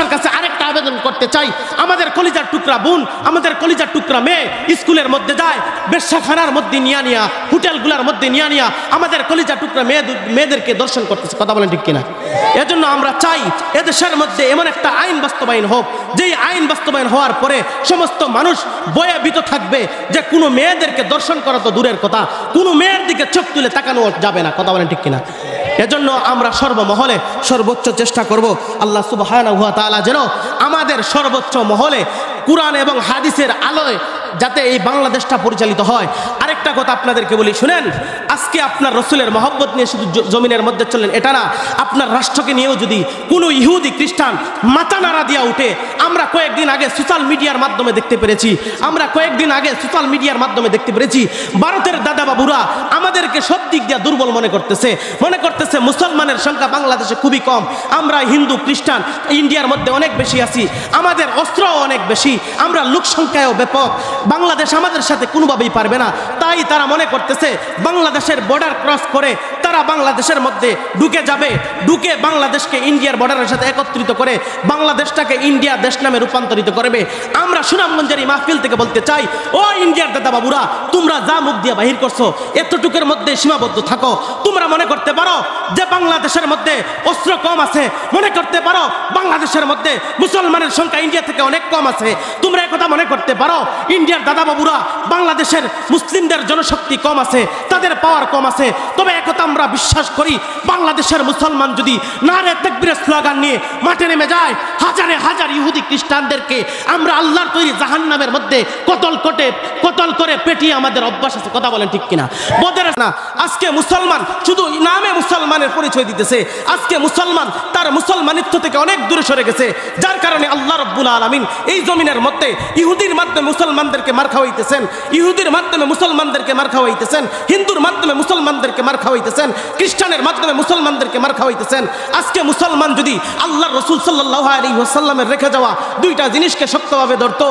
মাদ্রাসার কাছে আরেকটা আবেদন করতে চাই, আমাদের কলিজার টুকরা বোন, আমাদের কলিজার টুকরা মেয়ে স্কুলের মধ্যে যায়, বেশ্যাখানার মধ্যে নিয়া হোটেলগুলোর মধ্যে নিয়া আমাদের কলিজার টুকরা মেয়েদেরকে দর্শন করতেছে। কথা বলেন ঠিক কিনা? এজন্য আমরা চাই এদেশের মধ্যে এমন একটা আইন বাস্তবায়ন হোক, যেই আইন বাস্তবায়ন হওয়ার পরে সমস্ত মানুষ ভয়ে ভীত থাকবে যে কোনো মেয়েদেরকে দর্শন করা তো দূরের কথা, কোনো মেয়ের দিকে চোখ তুলে তাকানো যাবে না। কথা বলেন ঠিক কিনা? এজন্য আমরা সর্বমহলে সর্বোচ্চ চেষ্টা করব আল্লাহ সুবহানাহু ওয়া তাআলা যেন আমাদের সর্বোচ্চ মহলে কুরআন এবং হাদিসের আলোয় যাতে এই বাংলাদেশটা পরিচালিত হয়। আরেকটা কথা আপনাদেরকে বলি, শুনেন, আজকে আপনার রসুলের মহব্বত নিয়ে শুধু জমিনের মধ্যে চলেন এটা না, আপনার রাষ্ট্রকে নিয়েও যদি কোনো ইহুদি খ্রিস্টান মাথা নাড়া দিয়া উঠে, আমরা কয়েকদিন আগে সোশ্যাল মিডিয়ার মাধ্যমে দেখতে পেরেছি, ভারতের দাদা বাবুরা আমাদেরকে সব দিক দিয়ে দুর্বল মনে করতেছে মুসলমানের সংখ্যা বাংলাদেশে খুবই কম, আমরা হিন্দু খ্রিস্টান ইন্ডিয়ার মধ্যে অনেক বেশি আছি, আমাদের অস্ত্রও অনেক বেশি, আমরা লোক সংখ্যাও ব্যাপক, বাংলাদেশ আমাদের সাথে কোনোভাবেই পারবে না। তাই তারা মনে করতেছে বাংলাদেশের বর্ডার ক্রস করে তারা বাংলাদেশের মধ্যে ঢুকে বাংলাদেশকে ইন্ডিয়ার বর্ডারের সাথে একত্রিত করে বাংলাদেশটাকে ইন্ডিয়া দেশ নামে রূপান্তরিত করবে। আমরা সুনামগঞ্জের এই মাহফিল থেকে বলতে চাই, ও ইন্ডিয়ার দাদা বাবুরা, তোমরা যা মুখ দিয়ে বাহির করছো এতটুকুর মধ্যে সীমাবদ্ধ থাকো। তোমরা মনে করতে পারো যে বাংলাদেশের মধ্যে অস্ত্র কম আছে, মনে করতে পারো বাংলাদেশের মধ্যে মুসলমানের সংখ্যা ইন্ডিয়া থেকে অনেক কম আছে, তোমরা একথা মনে করতে পারো ইন্ডিয়ার দাদা বাবুরা বাংলাদেশের মুসলিমদের জনশক্তি কম আছে, তাদের পাওয়ার কম আছে। তবে একথা আমরা বিশ্বাস করি, বাংলাদেশের মুসলমান যদি নারে তাকবীরের স্লোগান নিয়ে মাঠে নেমে যায়, হাজারে হাজার ইহুদি খ্রিস্টানদেরকে আমরা আল্লাহর তৈরি জাহান্নামের মধ্যে কতল করে পেটিয়ে আমাদের অভ্যাস আছে। কথা বলেন ঠিক কিনা? বোধের না, আজকে মুসলমান শুধু নামে মুসলমানের পরিচয় দিতেছে, আজকে মুসলমান তার মুসলমানিত্ব থেকে অনেক দূরে সরে গেছে, যার কারণে আল্লাহ রাব্বুল আলামিন এই জমিনের মধ্যে ইহুদির মাধ্যমে মুসলমানদেরকে মার খাওয়াইতেছেন, হিন্দুর মাধ্যমে মুসলমানদেরকে মার খাওয়াইতেছেন, খ্রিস্টানের মাধ্যমে মুসলমানদেরকে মার খাওয়াইতেছেন। আজকে মুসলমান যদি আল্লাহর রাসূল সাল্লাল্লাহু আলাইহি ওয়াসাল্লামের রেখে যাওয়া দুইটা জিনিসকে শক্তভাবে ধরতো,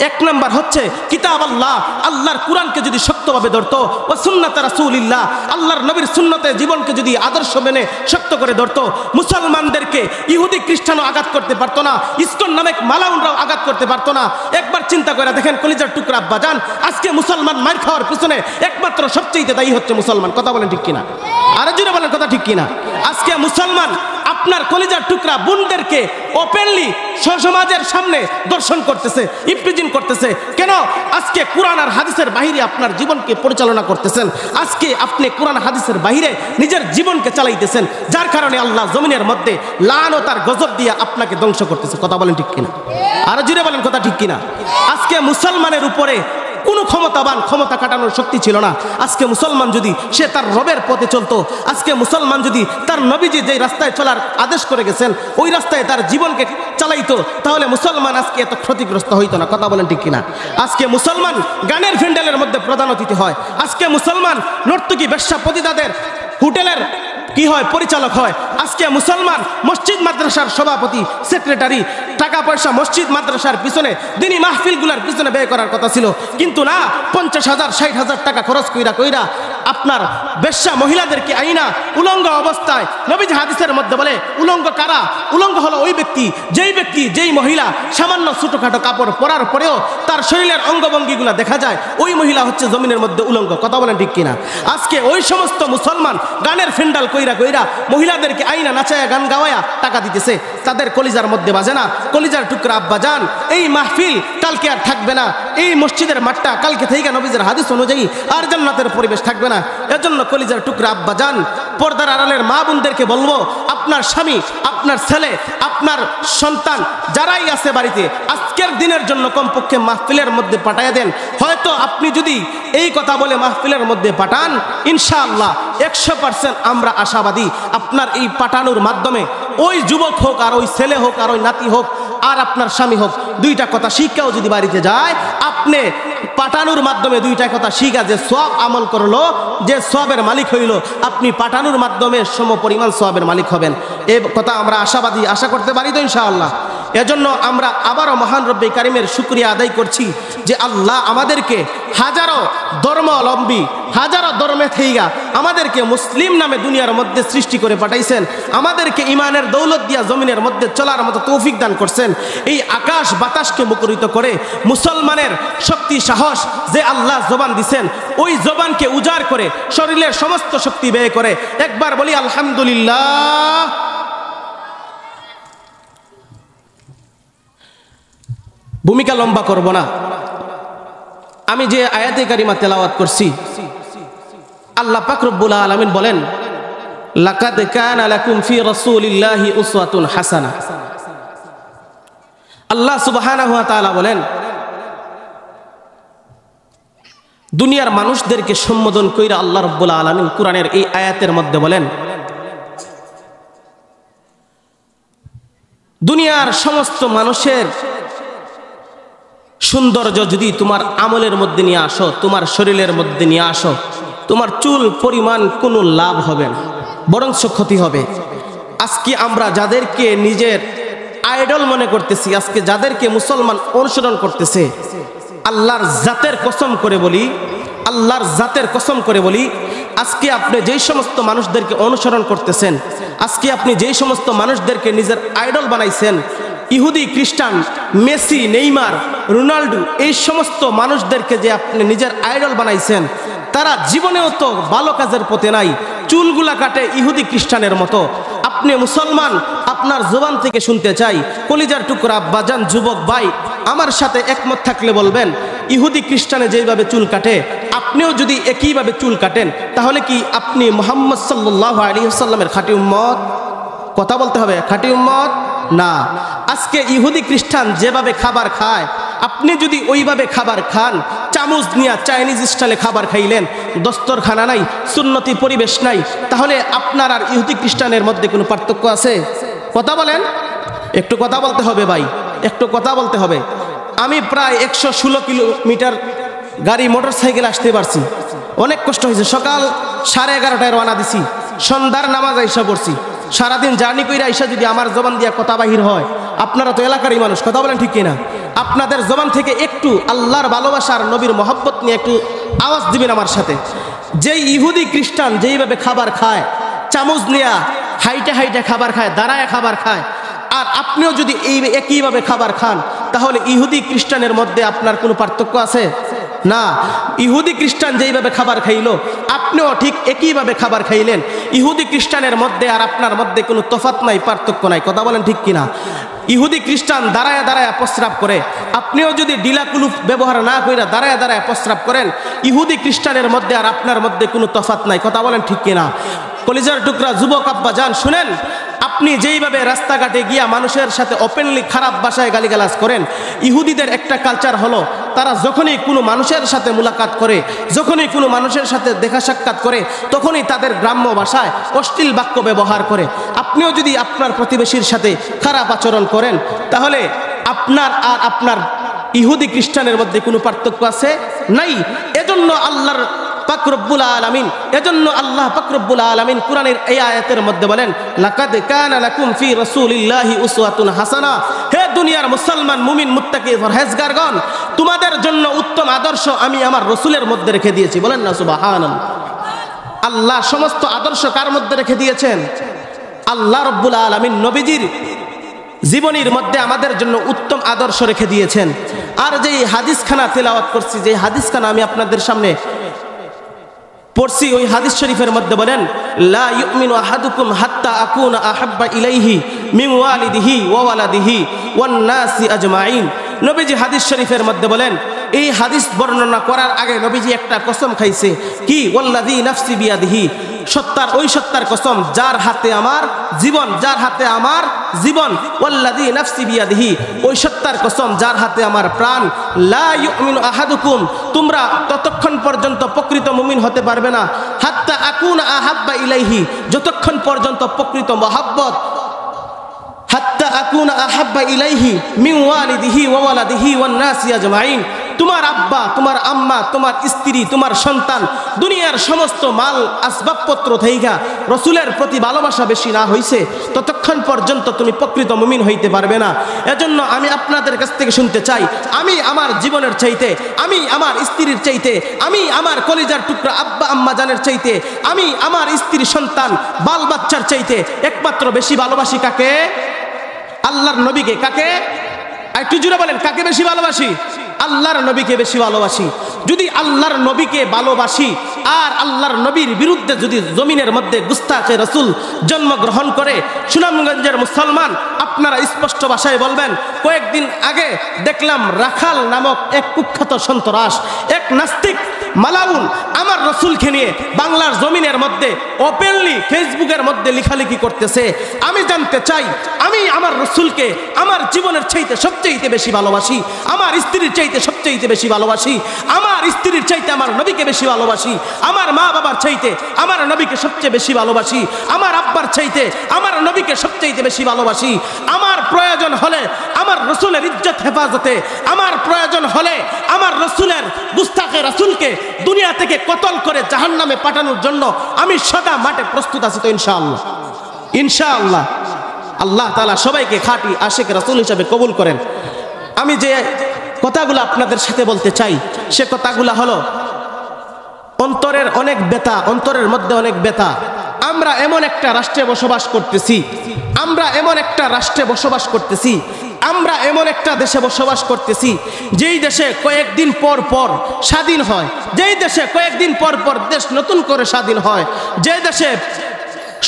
এক নাম্বার হচ্ছে কিতাব আল্লাহ, আল্লাহর কুরআনকে যদি শক্তভাবে ধরতো, ও সুন্নাত রাসূলিল্লাহ, আল্লাহর নবীর সুন্নতে জীবনকে যদি আদর্শ মেনে শক্ত করে ধরতো, মুসলমানদেরকে ইহুদি খ্রিস্টানও আঘাত করতে পারতো না, ইসকন নামক মালাউনরাও আঘাত করতে পারতো না। একবার চিন্তা করে দেখেন কলিজার টুকরা আব্বাজান, আজকে মুসলমান মার খাওয়ার পিছনে একমাত্র সবচেয়ে দায়ী হচ্ছে মুসলমান। কথা বলেন ঠিক কিনা? আরো জোরে বলেন কথা ঠিক কিনা? আজকে মুসলমান আপনার কলিজার টুকরা বোনদেরকে ওপেনলি সমাজের সামনে দর্শন করতেছে, ইমপ্রিজন করতেছে। কেন? আজকে কোরআন আর হাদিসের বাহিরে আপনার জীবনকে পরিচালনা করতেছেন, আজকে আপনি কোরআন হাদিসের বাহিরে নিজের জীবনকে চালাইতেছেন, যার কারণে আল্লাহ জমিনের মধ্যে লানত আর গজব দিয়ে আপনাকে ধ্বংস করতেছে। কথা বলেন ঠিক কিনা? আরো জোরে বলেন কথা ঠিক কিনা? আজকে মুসলমানের উপরে কোনো ক্ষমতা কাটানোর শক্তি ছিল না। আজকে মুসলমান যদি সে তার রবের পথে চলতো, আজকে মুসলমান যদি তার নবীজি যে রাস্তায় চলার আদেশ করে গেছেন ওই রাস্তায় তার জীবনকে চালাইতো, তাহলে মুসলমান আজকে এত ক্ষতিগ্রস্ত হইতো না। কথা বলেন ঠিক কিনা? আজকে মুসলমান গানের ফ্যান্ডেলের মধ্যে প্রধান অতিথি হয়, আজকে মুসলমান নর্তকী বেশ্যা পতিতাদের হোটেলের কি হয় পরিচালক হয়, আজকে মুসলমান মসজিদ মাদ্রাসার সভাপতি সেক্রেটারি, টাকা পয়সা মসজিদ মাদ্রাসার পিছনে দিনী মাহফিলগুলোর পিছনে ব্যয় করার কথা ছিল, কিন্তু না, 50,000 60,000 টাকা খরচ কইরা আপনার বেশ্যা মহিলাদেরকে আইনা উলঙ্গ অবস্থায়, নবীজি হাদিসের মধ্যে বলে উলঙ্গ কারা? উলঙ্গ হলো ওই ব্যক্তি যেই মহিলা সামান্য ছোটখাটো কাপড় পরার পরেও তার শরীরের অঙ্গভঙ্গিগুলো দেখা যায়, ওই মহিলা হচ্ছে জমিনের মধ্যে উলঙ্গ। কথা বলেন ঠিক কিনা? আজকে ওই সমস্ত মুসলমান গানের ফেন্ডাল কইরা মহিলাদেরকে আইনা নাচায়া গান গাওয়ায়া টাকা দিতেছে, তাদের কলিজার মধ্যে বাজে না। কলিজার টুকরা আব্বাজান, এই মাহফিল কালকে আর থাকবে না, এই মসজিদের মাঠটা কালকে থেকে নবীজির হাদিস অনুযায়ী আর জান্নাতের পরিবেশ থাকবে না। এজন্য কলিজার টুকরা আব্বাজান, পর্দার আড়ালের মা বোনদেরকে বলবো, আপনার স্বামী, আপনার ছেলে, আপনার সন্তান যারাই আছে বাড়িতে, আজকের দিনের জন্য কমপক্ষে মাহফিলের মধ্যে পাঠাইয়া দেন। হয়তো আপনি যদি এই কথা বলে মাহফিলের মধ্যে পাঠান, ইনশাআল্লাহ 100% আমরা আশাবাদী আপনার এই পাঠানোর মাধ্যমে ওই যুবক হোক আর ওই ছেলে হোক আর ওই নাতি হোক আর আপনার স্বামী হোক, দুইটা কথা শিক্ষাও যদি বাড়িতে যায়, আপনি পাঠানোর মাধ্যমে দুইটা কথা শিখা, যে সওয়াব আমল করলো, যে সওয়াবের মালিক হইল, আপনি পাঠানোর মাধ্যমে সম পরিমাণ সওয়াবের মালিক হবেন। এই কথা আমরা আশাবাদী, আশা করতে পারি তো ইনশাআল্লাহ। এজন্য আমরা আবারও মহান রব্বে কারিমের শুকরিয়া আদায় করছি যে আল্লাহ আমাদেরকে হাজারো ধর্মাবলম্বী, হাজারো ধর্মে থেইগা আমাদেরকে মুসলিম নামে দুনিয়ার মধ্যে সৃষ্টি করে পাঠাইছেন, আমাদেরকে ইমানের দৌলত দিয়া জমিনের মধ্যে চলার মতো তৌফিক দান করছেন। এই আকাশ বাতাসকে মুখরিত করে মুসলমানের শক্তি সাহস যে আল্লাহ জবান দিছেন, ওই জবানকে উজাড় করে শরীরের সমস্ত শক্তি ব্যয় করে একবার বলি আলহামদুলিল্লাহ। ভূমিকা লম্বা করব না, আমি যে আয়াতে কারিমা তেলাওয়াত করছি, আল্লাহ পাক রব্বুল আলামিন বলেন, লাকাদ কানা লাকুম ফি রাসূলিল্লাহি উসওয়াতুন হাসানাহ। আল্লাহ সুবহানাহু ওয়া তাআলা বলেন, দুনিয়ার মানুষদেরকে সম্বোধন কইরা আল্লাহ রব্বুল আলামিন কোরআনের এই আয়াতের মধ্যে বলেন, দুনিয়ার সমস্ত মানুষের সৌন্দর্য যদি তোমার আমলের মধ্যে নিয়ে আসো, তোমার শরীরের মধ্যে নিয়ে আসো, তোমার চুল পরিমাণ কোনো লাভ হবে না, বরঞ্চ ক্ষতি হবে। আজকে আমরা যাদেরকে নিজের আইডল মনে করতেছি, আজকে যাদেরকে মুসলমান অনুসরণ করতেছে, আল্লাহর জাতের কসম করে বলি, আল্লাহর জাতের কসম করে বলি, আজকে আপনি যেই সমস্ত মানুষদেরকে অনুসরণ করতেছেন, আজকে আপনি যেই সমস্ত মানুষদেরকে নিজের আইডল বানাইছেন, ইহুদি, খ্রিস্টান, মেসি, নেইমার, রোনাল্ডো, এই সমস্ত মানুষদেরকে যে আপনি নিজের আইডল বানাইছেন, তারা জীবনেও তো ভালো কাজের পথে নাই, চুলগুলা কাটে ইহুদি খ্রিস্টানের মতো। আপনি মুসলমান, আপনার জবান থেকে শুনতে চাই, কলিজার টুকরা বাজান যুবক ভাই, আমার সাথে একমত থাকলে বলবেন, ইহুদি খ্রিস্টানে যেইভাবে চুল কাটে আপনিও যদি একইভাবে চুল কাটেন, তাহলে কি আপনি মুহাম্মদ সাল্লাল্লাহু আলাইহি ওয়াসাল্লামের খাঁটি উম্মত? কথা বলতে হবে, খাঁটি উম্মত না। আজকে ইহুদি খ্রিস্টান যেভাবে খাবার খায়, আপনি যদি ওইভাবে খাবার খান, চামচ নিয়ে চাইনিজ স্টাইলে খাবার খাইলেন, দস্তরখানা নাই, সুন্নতি পরিবেশ নাই, তাহলে আপনার আর ইহুদি খ্রিস্টানের মধ্যে কোনো পার্থক্য আছে? কথা বলেন, একটু কথা বলতে হবে ভাই, একটু কথা বলতে হবে। আমি প্রায় 116 কিলোমিটার গাড়ি মোটর সাইকেল আসতে পারছি, অনেক কষ্ট হয়েছে। সকাল 11:30টায় রওনা দিছি, সন্ধ্যার নামাজ আইসা পড়ছি। সারাদিন জার্নি করে আইসা যদি আমার জবান দিয়া কথা বাহির হয়, আপনারা তো এলাকারই মানুষ, কথা বলেন ঠিক কিনা? আপনাদের জবান থেকে একটু আল্লাহর ভালোবাসার, নবীর মহব্বত নিয়ে একটু আওয়াজ দিবেন আমার সাথে। যেই ইহুদি খ্রিস্টান যেইভাবে খাবার খায়, চামচ নিয়ে হাইটে হাইটে খাবার খায়, দাঁড়ায় খাবার খায়, আর আপনিও যদি এই একইভাবে খাবার খান, তাহলে ইহুদি খ্রিস্টানের মধ্যে আপনার কোনো পার্থক্য আছে? না। ইহুদি খ্রিস্টান যেইভাবে খাবার খাইলো, আপনিও ঠিক একইভাবে খাবার খাইলেন। ইহুদি খ্রিস্টানের মধ্যে আর আপনার মধ্যে কোনো তফাৎ নাই, পার্থক্য নাই, কথা বলেন ঠিক কিনা? ইহুদি খ্রিস্টান দাঁড়ায় দাঁড়ায় প্রস্রাব করে, আপনিও যদি ডিলাকুলুপ ব্যবহার না কইরা দাঁড়ায় দাঁড়ায় প্রস্রাব করেন, ইহুদি খ্রিস্টানের মধ্যে আর আপনার মধ্যে কোনো তফাৎ নাই, কথা বলেন ঠিক কিনা? কলিজার টুকরা যুবক আব্বা যান, শুনেন, আপনি যেইভাবে রাস্তাঘাটে গিয়া মানুষের সাথে ওপেনলি খারাপ ভাষায় গালিগালাজ করেন, ইহুদিদের একটা কালচার হলো, তারা যখনই কোনো মানুষের সাথে মুলাকাত করে, যখনই কোনো মানুষের সাথে দেখা সাক্ষাৎ করে, তখনই তাদের গ্রাম্য ভাষায় অশ্লীল বাক্য ব্যবহার করে। আপনিও যদি আপনার প্রতিবেশীর সাথে খারাপ আচরণ করেন, তাহলে আপনার আর আপনার ইহুদি খ্রিস্টানের মধ্যে কোনো পার্থক্য আছে? নাই। এজন্য আল্লাহর পাক রব্বুল আলামিন, এজন্য আল্লাহ পাক রব্বুল আলামিন কোরআনের এই আয়াতের মধ্যে বলেন, লাকাদ কানা লাকুম ফি রাসূলিল্লাহি উসওয়াতুন হাসানাহ। হে দুনিয়ার মুসলমান, মুমিন, মুত্তাকি, পরহেজগারগণ, তোমাদের জন্য উত্তম আদর্শ আমি আমার রাসূলের মধ্যে রেখে দিয়েছি। বলেন না সুবহানাল্লাহ। আল্লাহ সমস্ত আদর্শ কার মধ্যে রেখে দিয়েছেন? আল্লাহ রব্বুল আলামিন নবীজির জীবনীর মধ্যে আমাদের জন্য উত্তম আদর্শ রেখে দিয়েছেন। আর যেই হাদিসখানা তেলাওয়াত করছি, যে হাদিসখানা আমি আপনাদের সামনে পড়ছি, ওই হাদিস শরীফের মধ্যে বলেন, লা ইউমিনু আহাদুকুম হাত্তা আকুনা আহাব্বা ইলাইহি মিন ওয়ালিদিহি ওয়া ওয়ালাদিহি ওয়ান নাসি আজমাইন। নবীজি হাদিস শরীফের মধ্যে বলেন, এই হাদিস বর্ণনা করার আগে নবীজি একটা কসম খাইছে, কি? ওয়াল্লাযী নাফসি বিয়াদিহি, সত্তার, ওই সত্তার কসম যার হাতে আমার জীবন, যার হাতে আমার জীবন, ওয়াল্লাযী নাফসি বিয়াদিহি, ওই সত্তার কসম যার হাতে আমার প্রাণ, লা ইউমিনু আহাদুকুম, তোমরা ততক্ষণ পর্যন্ত প্রকৃত মুমিন হতে পারবে না, হাত্তা আকুনা আহাব্বা ইলাইহি, যতক্ষণ পর্যন্ত প্রকৃত মহব্বত, হাত্তা আকুনা আহাব্বা ইলাইহি মিন ওয়ালিদিহি ওয়া ওয়ালাদিহি ওয়ান নাসি আজমাইন, তোমার আব্বা, তোমার আম্মা, তোমার স্ত্রী, তোমার সন্তান, দুনিয়ার সমস্ত মাল আসবাবপত্র থেকে রসুলের প্রতি ভালোবাসা বেশি না হইছে, ততক্ষণ পর্যন্ত তুমি প্রকৃত মুমিন হইতে পারবে না। এজন্য আমি আপনাদের কাছ থেকে শুনতে চাই, আমি আমার জীবনের চাইতে, আমি আমার স্ত্রীর চাইতে, আমি আমার কলিজার টুকরা আব্বা আম্মা জানের চাইতে, আমি আমার স্ত্রী সন্তান বাল বাচ্চার চাইতে একমাত্র বেশি ভালোবাসি কাকে? আল্লাহর নবীকে। কাকে? একটু জুড়ে বলেন, কাকে বেশি ভালোবাসি? আল্লাহর নবীকে বেশি ভালোবাসি। যদি আল্লাহর নবীকে ভালোবাসি আর আল্লাহর নবীর বিরুদ্ধে যদি জমিনের মধ্যে গুস্তাখে রাসূল জন্মগ্রহণ করে সুনামগঞ্জের মুসলমান, আপনারা স্পষ্ট ভাষায় বলবেন, কয়েকদিন আগে দেখলাম রাখাল নামক এক কুখ্যাত সন্ত্রাস, এক নাস্তিক মালাউন আমার রসুলকে নিয়ে বাংলার জমিনের মধ্যে ওপেনলি ফেসবুকের মধ্যে লেখালেখি করতেছে। আমি জানতে চাই, আমি আমার রসুলকে আমার জীবনের চাইতে সবচেয়ে বেশি ভালোবাসি, আমার স্ত্রীর চাইতে সবচেয়ে বেশি ভালোবাসি, আমার স্ত্রীর চাইতে আমার নবীকে বেশি ভালোবাসি, আমার মা বাবার চাইতে আমার নবীকে সবচেয়ে বেশি ভালোবাসি, আমার আব্বার চাইতে আমার নবীকে সবচেয়ে বেশি ভালোবাসি। আমার প্রয়োজন হলে আমার রসুলের ইজ্জত হেফাজতে, আমার প্রয়োজন হলে আমার রসুলের গুস্তাখে রাসূলকে দুনিয়া থেকে কতল করে জাহান্নামে পাঠানোর জন্য আমি সদা মাঠে প্রস্তুত আছি। তো ইনশাআল্লাহ, ইনশাআল্লাহ আল্লাহ তাআলা সবাইকে খাঁটি আশিক রাসূল হিসেবে কবুল করেন। আমি যে কথাগুলো আপনাদের সাথে বলতে চাই, সে কথাগুলো হলো অন্তরের অনেক ব্যথা, অন্তরের মধ্যে অনেক ব্যথা। আমরা এমন একটা রাষ্ট্রে বসবাস করতেছি, আমরা এমন একটা রাষ্ট্রে বসবাস করতেছি, আমরা এমন একটা দেশে বসবাস করতেছি যেই দেশে কয়েকদিন পর পর স্বাধীন হয়, যেই দেশে কয়েকদিন পর পর দেশ নতুন করে স্বাধীন হয়, যে দেশে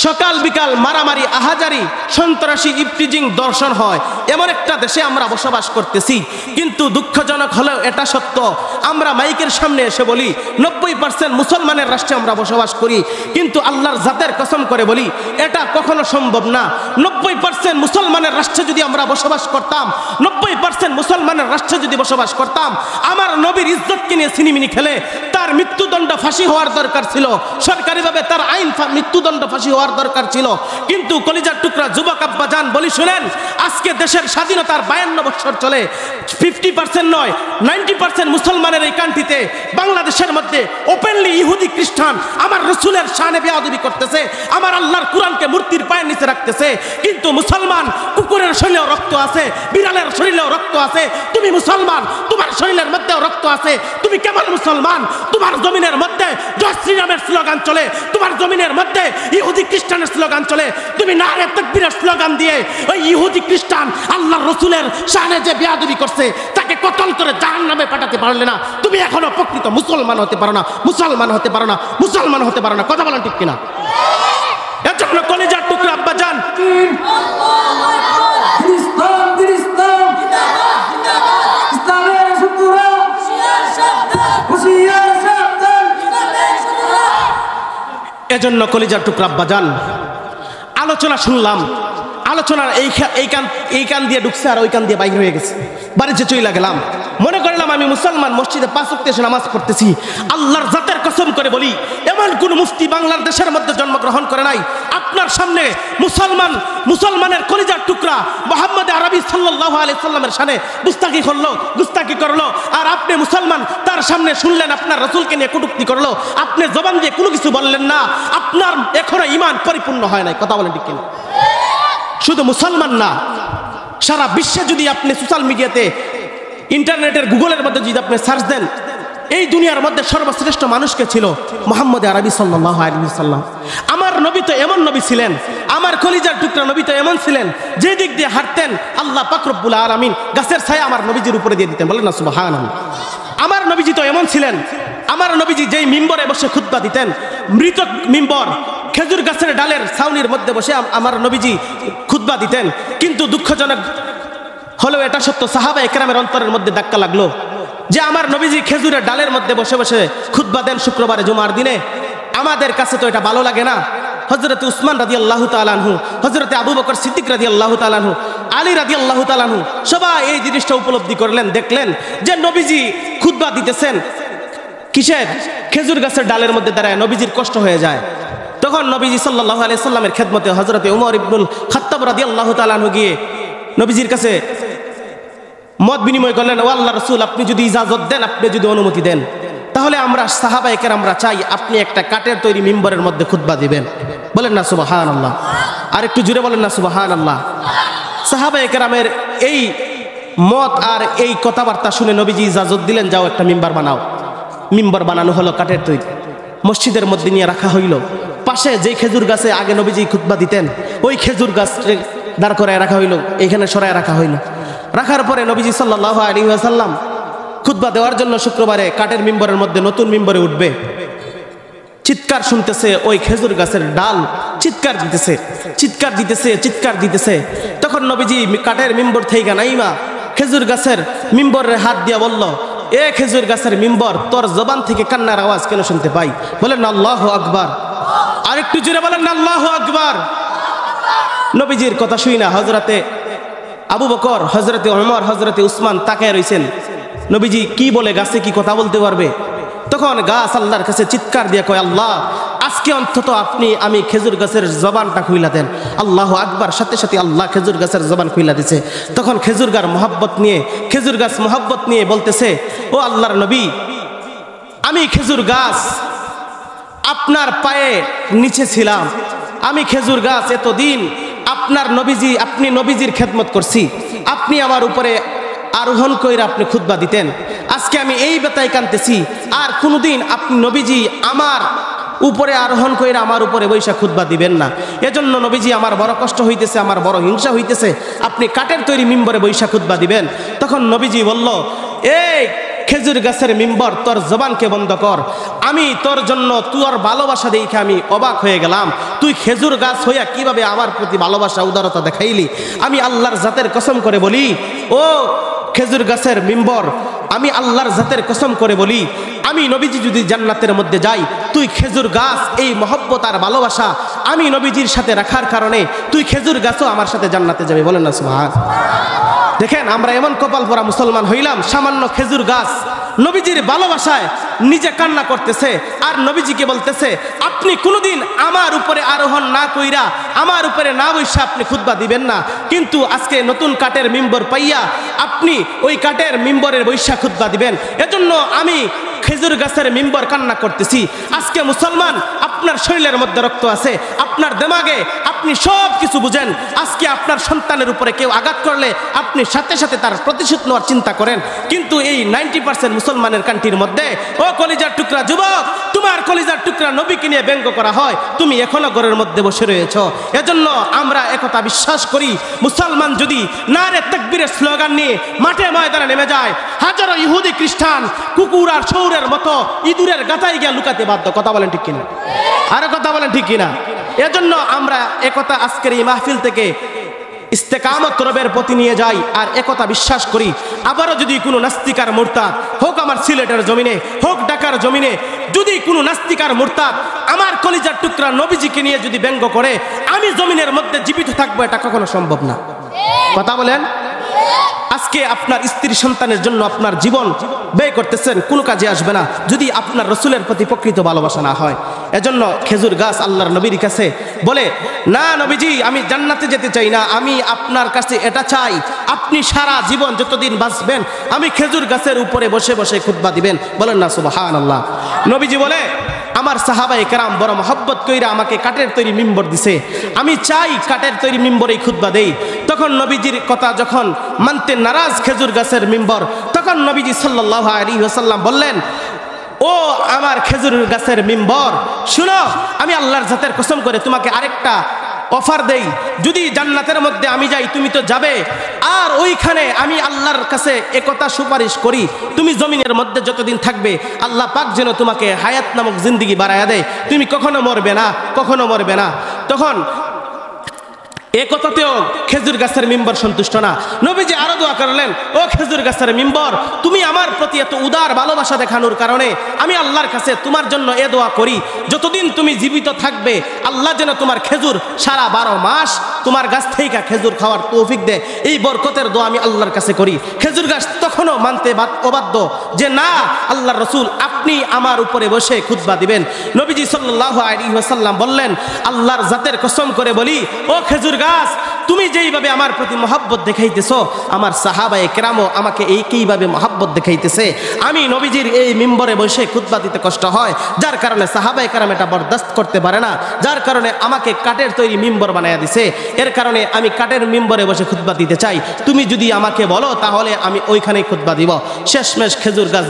সকাল বিকাল মারামারি, আহাজারি, সন্ত্রাসী, ইফটিজিং, দর্শন হয়, এমন একটা দেশে আমরা বসবাস করতেছি। কিন্তু দুঃখজনক হলেও এটা সত্য, আমরা মাইকের সামনে এসে বলি 90% মুসলমানের রাষ্ট্রে আমরা বসবাস করি, কিন্তু আল্লাহর জাতের কসম করে বলি এটা কখনো সম্ভব না। 90% মুসলমানের রাষ্ট্রে যদি আমরা বসবাস করতাম, 90% মুসলমানের রাষ্ট্রে যদি বসবাস করতাম, আমার নবীর ইজ্জতকে নিয়ে ছিনিমিনি খেলে তার মৃত্যুদণ্ড ফাঁসি হওয়ার দরকার ছিল, সরকারিভাবে তার আইন মৃত্যুদণ্ড ফাঁসি হওয়ার দরকার ছিল। কিন্তু কলিজার টুকরা যুবক আব্বা জান বলি শুনেন, আজকে দেশের স্বাধীনতার 52 বছর চলে, 50% নয় 90% মুসলমানের এই কান্ট্রিতে, বাংলাদেশের মধ্যে ওপেনলি ইহুদি খ্রিস্টান আমার রসুলের শানে বেয়াদবি করতেছে, আমার আল্লাহর কুরআনকে মূর্তির পায়ের নিচে রাখতেছে। কিন্তু মুসলমান, কুকুরের শরীরেও রক্ত আছে, বিড়ালের শরীরেও রক্ত আছে, তুমি মুসলমান, তোমার শরীরের মধ্যেও রক্ত আছে, তুমি কেমন মুসলমান? তোমার জমিনের মধ্যে জয় শ্রীরামের স্লোগান চলে, তোমার জমিনের মধ্যে ইহুদি খ্রিস্টানের স্লোগান চলে, তুমি নারে তাকবীরের স্লোগান দিয়ে ওই ইহুদি খ্রিস্টান আল্লাহর রসুলের শানে যে বেয়াদবি করছে তাকে কতল করে জাহান্নামে পাঠাতে পারলে না, তুমি এখনো প্রকৃত মুসলমান হতে পারো না, মুসলমান হতে পারো না, মুসলমান হতে পারো না। কথা বলেন ঠিক কিনা? এর জন্য কলিজার টুকরা আব্বা জান, এজন্য কলিজার টুকরা আব্বা জান, আলোচনা শুনলাম, আলোচনার এই কান দিয়ে ঢুকছে আর ওই কান দিয়ে বাইরে হয়ে গেছে, বাড়িতে চলে গেলাম, মনে করলাম আমি মুসলমান, মসজিদে 5 ওয়াক্ত এসে নামাজ পড়তেছি। আল্লাহর জাতের কসম করে বলি, এমন কোন মুফতি বাংলার দেশের মধ্যে জন্মগ্রহণ করে নাই। আপনার সামনে মুসলমানের কলিজার টুকরা মুহাম্মদ আরবি সাল্লাল্লাহু আলাইহি সাল্লামের শানে গুস্তাখি করলো, আর আপনি মুসলমান তার সামনে শুনলেন আপনার রাসূলকে নিয়ে কটূক্তি করলো, আপনি জবান দিয়ে কোনো কিছু বললেন না, আপনার এখনো ঈমান পরিপূর্ণ হয় নাই। কথা বলেন ঠিক কিনা? শুধু মুসলমান না, সারা বিশ্বে যদি আপনি সোশ্যাল মিডিয়াতে, ইন্টারনেটের গুগলের মধ্যে যদি আপনি সার্চ দেন, এই দুনিয়ার মধ্যে সর্বশ্রেষ্ঠ মানুষকে ছিল মুহাম্মদ আরবি সাল্লাল্লাহু আলাইহি ওয়াসাল্লাম। আমার নবী তো এমন নবী ছিলেন, আমার কলিজার টুকরা নবী তো এমন ছিলেন, যে দিক দিয়ে হাঁটতেন আল্লাহ পাক রব্বুল আলামিন গাছের ছায়া আমার নবীজির উপরে দিয়ে দিতেন। বলেন না সুবহানাল্লাহ। আমার নবীজি তো এমন ছিলেন, আমার নবীজি যেই মিম্বরে বসে খুতবা দিতেন, মৃত মিম্বর, খেজুর গাছের ডালের ছাউনির মধ্যে বসে আমার নবীজি খুতবা দিতেন। কিন্তু দুঃখজনক হলেও এটা সত্য, সাহাবা একরামের অন্তরের মধ্যে ধাক্কা লাগলো যে আমার নবীজি খেজুরের ডালের মধ্যে বসে বসে খুতবা দেন শুক্রবারে জুমার দিনে। আমাদের কাছে তো এটা ভালো লাগে না। হযরত উসমান রাদিয়াল্লাহু তাআলা আনহু, হযরত আবু বকর সিদ্দিক রাদিয়াল্লাহু তাআলা আনহু, আলী রাদিয়াল্লাহু তাআলা আনহু সবাই এই জিনিসটা উপলব্ধি করলেন, দেখলেন যে নবীজি খুতবা দিতেছেন কিসের? খেজুর গাছের ডালের মধ্যে দাঁড়ায়, নবীজির কষ্ট হয়ে যায়। তখন নবীজি সাল্লাল্লাহু আলাইহি সাল্লামের খেদমতে হযরত উমর ইবনুল খাত্তাব রাদিয়াল্লাহু তাআলা আনহু গিয়ে নবীজির কাছে মত বিনিময় করলেন, ও আল্লাহ রাসূল, আপনি যদি ইজাজত দেন, আপনি যদি অনুমতি দেন, তাহলে আমরা সাহাবায়ে কেরামরা চাই আপনি একটা কাঠের তৈরি মিম্বরের মধ্যে খুতবা দিবেন। বলেন না সুবহানাল্লাহ। আর একটু জোরে বলেন না সুবহানাল্লাহ। সাহাবায়ে কেরামের এই মত আর এই কথাবার্তা শুনে নবীজি ইজাজত দিলেন, যাও একটা মিম্বার বানাও। মিম্বার বানানো হলো কাঠের তৈরি, মসজিদের মধ্যে নিয়ে রাখা হইল। পাশে যে খেজুর গাছে আগে নবীজি খুতবা দিতেন, ওই খেজুর গাছ দাঁড় করায় রাখা হইল, এখানে সরায় রাখা হইল। রাখার পরে নবীজি সাল্লাল্লাহু আলাইহি ওয়াসাল্লাম খুতবা দেওয়ার জন্য শুক্রবারে কাঠের মিম্বরের মধ্যে নতুন মিম্বরে উঠবে। চিৎকার শুনতেছে, ওই খেজুর গাছের ডাল চিৎকার দিতেছে, চিৎকার দিতেছে, চিৎকার দিতেছে। তখন নবীজি কাঠের মিম্বর থেকে নাইমা খেজুর গাছের মিম্বরের হাত দিয়া বলল, এ খেজুর গাছের মিম্বর, তোর জবান থেকে কান্নার আওয়াজ কেন শুনতে পাই? বলেন আল্লাহু আকবার। আর একটু জোরে বলেন আল্লাহু আকবার। নবীজির কথা শুই না হযরতে আবু বকর, হযরতে ওমর, হযরতে উসমান তাকায় রইছেন, নবীজি কি বলে, গাছে কি কথা বলতে পারবে? তখন গাছ আল্লাহর কাছে চিৎকার দিয়ে কয়, আল্লাহ, আজকে অন্তত আপনি আমি খেজুর গাছের জবানটা খুইলা দেন। আল্লাহু আকবার। সাথে সাথে আল্লাহ খেজুর গাছের জবান খুইলা দিছে। তখন খেজুর গাছ মহব্বত নিয়ে বলতেছে, ও আল্লাহর নবী, আমি খেজুর গাছ আপনার পায়ে নিচে ছিলাম, আমি খেজুর গাছ এতদিন আপনি নবীজির খেদমত করছি, আপনি আমার উপরে আরোহণ কইরা আপনি খুতবা দিতেন। আজকে আমি এই বেতায় কানতেছি, আর কোনোদিন আপনি নবীজি আমার উপরে আরোহণ কইরা আমার উপরে বৈশা খুতবা দিবেন না। এজন্য নবীজি আমার বড় কষ্ট হইতেছে, আমার বড় হিংসা হইতেছে, আপনি কাঠের তৈরি মিম্বরে বৈশা খুতবা দিবেন। তখন নবীজি বলল, এই খেজুর গাছের মিম্বর, তোর জবানকে বন্ধ কর। আমি তোর জন্য তোর ভালোবাসা দেখে আমি অবাক হয়ে গেলাম। তুই খেজুর গাছ হইয়া কিভাবে আমার প্রতি ভালোবাসা উদারতা দেখাইলি। আমি আল্লাহর জাতের কসম করে বলি, ও খেজুর গাছের মিম্বর, আমি আল্লাহর জাতের কসম করে বলি, আমি নবীজি যদি জান্নাতের মধ্যে যাই, তুই খেজুর গাছ এই মহব্বত আর ভালোবাসা আমি নবীজির সাথে রাখার কারণে তুই খেজুর গাছও আমার সাথে জান্নাতে যাবে। বলেন না সুবহান। দেখেন আমরা এমন কপাল পরা মুসলমান হইলাম, সামান্য খেজুর গাছ নবীজির ভালোবাসায় নিজে কান্না করতেছে, আর নবীজিকে বলতেছে, আপনি কোনোদিন আমার উপরে আরোহণ না কইরা আমার উপরে না বইসা আপনি খুতবা দিবেন না, কিন্তু আজকে নতুন কাঠের মিম্বর পাইয়া আপনি ওই কাঠের মিম্বরের বৈশা খুতবা দিবেন। এজন্য আমি খেজুর গাছের মিম্বর কান্না করতেছি। আজকে মুসলমান, আপনার শরীরের মধ্যে রক্ত আছে, আপনার দেমাগে আপনি সব কিছু বুঝেন। আজকে আপনার সন্তানের উপরে কেউ আঘাত করলে আপনি সাথে সাথে তার প্রতিশোধ নেওয়ার চিন্তা করেন, কিন্তু এই 90% মুসলমানের কান্ট্রির মধ্যে, ও কলিজার টুকরা যুবক, তোমার কলিজার টুকরা নবীকে নিয়ে ব্যঙ্গ করা হয়, তুমি এখনো ঘরের মধ্যে বসে রয়েছ। এজন্য আমরা একথা বিশ্বাস করি, মুসলমান যদি নারে তাকবীরের স্লোগান নিয়ে মাঠে ময়দানে নেমে যায়, হাজারো ইহুদি খ্রিস্টান কুকুর আর শৌরের মতো ইঁদুরের গাথায় গিয়ে লুকাতে বাধ্য। কথা বলেন ঠিক কিনা? আরো কথা বলেন ঠিক কিনা? এজন্য আমরা একথা আজকের এই মাহফিল থেকে ইস্তেকামত রবের প্রতি নিয়ে যাই, আর একথা বিশ্বাস করি, আবারও যদি কোনো নাস্তিকার মুরতাদ হোক, আমার সিলেটের জমিনে হোক, ঢাকার জমিনে, যদি কোনো নাস্তিকার মুরতাদ আমার কলিজার টুকরা নবীজিকে নিয়ে যদি ব্যঙ্গ করে, আমি জমিনের মধ্যে জীবিত থাকবো, এটা কখনো সম্ভব না। কথা বলেন। আজকে আপনার স্ত্রী সন্তানের জন্য আপনার জীবন ব্যয় করতেছেন, কোনো কাজে আসবে না যদি আপনার রসুলের প্রতি প্রকৃত ভালোবাসা না হয়। এজন্য খেজুর গাছ আল্লাহর নবীর কাছে বলে, না নবীজি, আমি জান্নাতে যেতে চাই না, আমি আপনার কাছে এটা চাই, আপনি সারা জীবন যতদিন বাঁচবেন আমি খেজুর গাছের উপরে বসে বসে খুতবা দিবেন। বলেন না সুবহানাল্লাহ। নবীজি বলে, আমার সাহাবায়ে কেরাম বড় মহব্বত কইরা আমাকে কাঠের তৈরি মিম্বর দিছে, আমি চাই কাঠের তৈরি মিম্বরেই খুতবা দেই। তখন নবীজির কথা যখন মানতে নারাজ খেজুর গাছের মিম্বর, তখন নবীজি সাল্লাল্লাহু আলাইহি ওয়াসাল্লাম বললেন, ও আমার খেজুর গাছের মিম্বর, শুনো, আমি আল্লাহর জাতের কসম করে তোমাকে আরেকটা অফার দেই, যদি জান্নাতের মধ্যে আমি যাই তুমি তো যাবে, আর ওইখানে আমি আল্লাহর কাছে একথা সুপারিশ করি, তুমি জমিনের মধ্যে যতদিন থাকবে আল্লাহ পাক যেন তোমাকে হায়াত নামক জিন্দেগি বাড়ায়া দেয়, তুমি কখনো মরবে না, কখনো মরবে না। তখন এ কথাতেও খেজুর গাছের মিম্বর সন্তুষ্ট না, নবীজি আরো দোয়া করলেন, ও খেজুর গাছের মিম্বর, তুমি আমার প্রতি এত উদার ভালোবাসা দেখানোর কারণে আমি আল্লাহর কাছে তোমার জন্য এ দোয়া করি, যতদিন তুমি জীবিত থাকবে আল্লাহ যেন তোমার খেজুর সারা 12 মাস তোমার গাছ থেকে খেজুর খাওয়ার তৌফিক দেয়। এই বরকতের দোয়া আমি আল্লাহর কাছে করি। খেজুর গাছ তখন কখনো মানতে অবাধ্য যে না আল্লাহর রাসূল আপনি আমার উপরে বসে খুতবা দিবেন। নবীজি সাল্লাল্লাহু আলাইহি ওয়াসাল্লাম বললেন, আল্লাহর জাতের কসম করে বলি, ও খেজুর গাছ, তুমি যেইভাবে আমার প্রতি মহব্বত দেখাইতেছো, আমার সাহাবায়ে কেরামও আমাকে এইভাবে মহব্বত দেখাইতেছে। আমি নবীজির এই মিম্বরে বসে খুতবা দিতে কষ্ট হয়, যার কারণে সাহাবায়ে কেরাম এটা বরদাস্ত করতে পারে না, যার কারণে আমাকে কাঠের তৈরি মিম্বর বানায়া দিছে। এর কারণে আমি কাঠের মিম্বরে বসে খুতবা দিতে চাই। তুমি যদি আমাকে বলো তাহলে আমি ওইখানেই খুতবা দিব। শেষমেশ খেজুর গাছ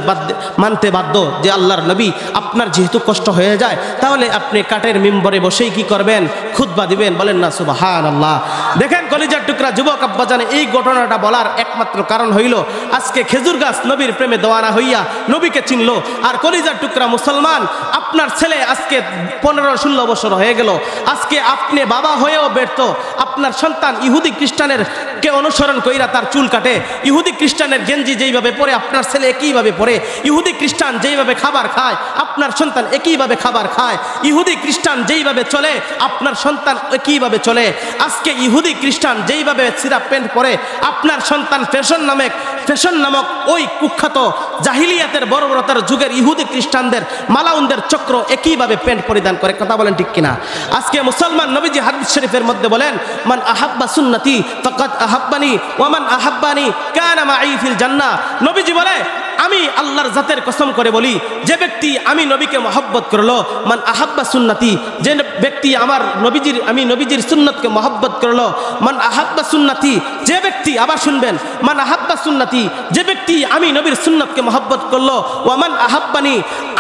মানতে বাধ্য যে আল্লাহর নবী আপনার যেহেতু কষ্ট হয়ে যায় তাহলে আপনি কাঠের মিম্বরে বসেই কি করবেন? খুতবা দিবেন। বলেন না সুবহানাল্লাহ। দেখেন কলিজার টুকরা যুবক আব্বাজান, এই ঘটনাটা বলার একমাত্র কারণ হইল আজকে খেজুর গাছ নবীর প্রেমে দেওয়ানা হইয়া নবীকে চিনলো। আর কলিজার টুকরা মুসলমান, আপনার ছেলে আজকে 15-16 বছর হয়ে গেল, আজকে আপনি বাবা হয়েও ব্যর্থ। আপনার সন্তান ইহুদি খ্রিস্টানের কে অনুসরণ কইরা তার চুল কাটে, ইহুদি খ্রিস্টানের গেঞ্জি যেইভাবে পরে আপনার ছেলে একইভাবে পরে, ইহুদি খ্রিস্টান যেইভাবে খাবার খায় আপনার সন্তান একইভাবে খাবার খায়, ইহুদি খ্রিস্টান যেইভাবে চলে আপনার সন্তান একইভাবে চলে। আজকে ইহুদি খ্রিস্টান যেইভাবে সিরা প্যান্ট পরে আপনার সন্তান ফ্যাশন নামক ওই কুখ্যাত জাহিলিয়াতের বর্বরতার যুগের ইহুদি খ্রিস্টানদের মালাউনদের চক্র একইভাবে প্যান্ট পরিধান করে। কথা বলেন ঠিক কিনা? আজকে মুসলমান নবীজি হাদিস শরীফের মধ্যে বলেন, মান আহাব্বা সুন্নতি ফাকাদ আহাব্বানি ওয়া মান আহাব্বানি কানা মাই ফিল জান্নাহ। নবীজি বলে, আমি আল্লাহর জাতের কসম করে বলি, যে ব্যক্তি আমি নবীকে মহব্বত করলো, মান আহাব্বা সুন্নতি, যে ব্যক্তি আমি নবীজির সুন্নতকে মহব্বত করলো, মান আহাব্বা সুন্নতি, যে ব্যক্তি, আবার শুনবেন, মান আহাব্বা সুন্নতি, যে ব্যক্তি আমি নবীর সুন্নতকে মহব্বত করলো, ওয়া মান আহাব্বানি,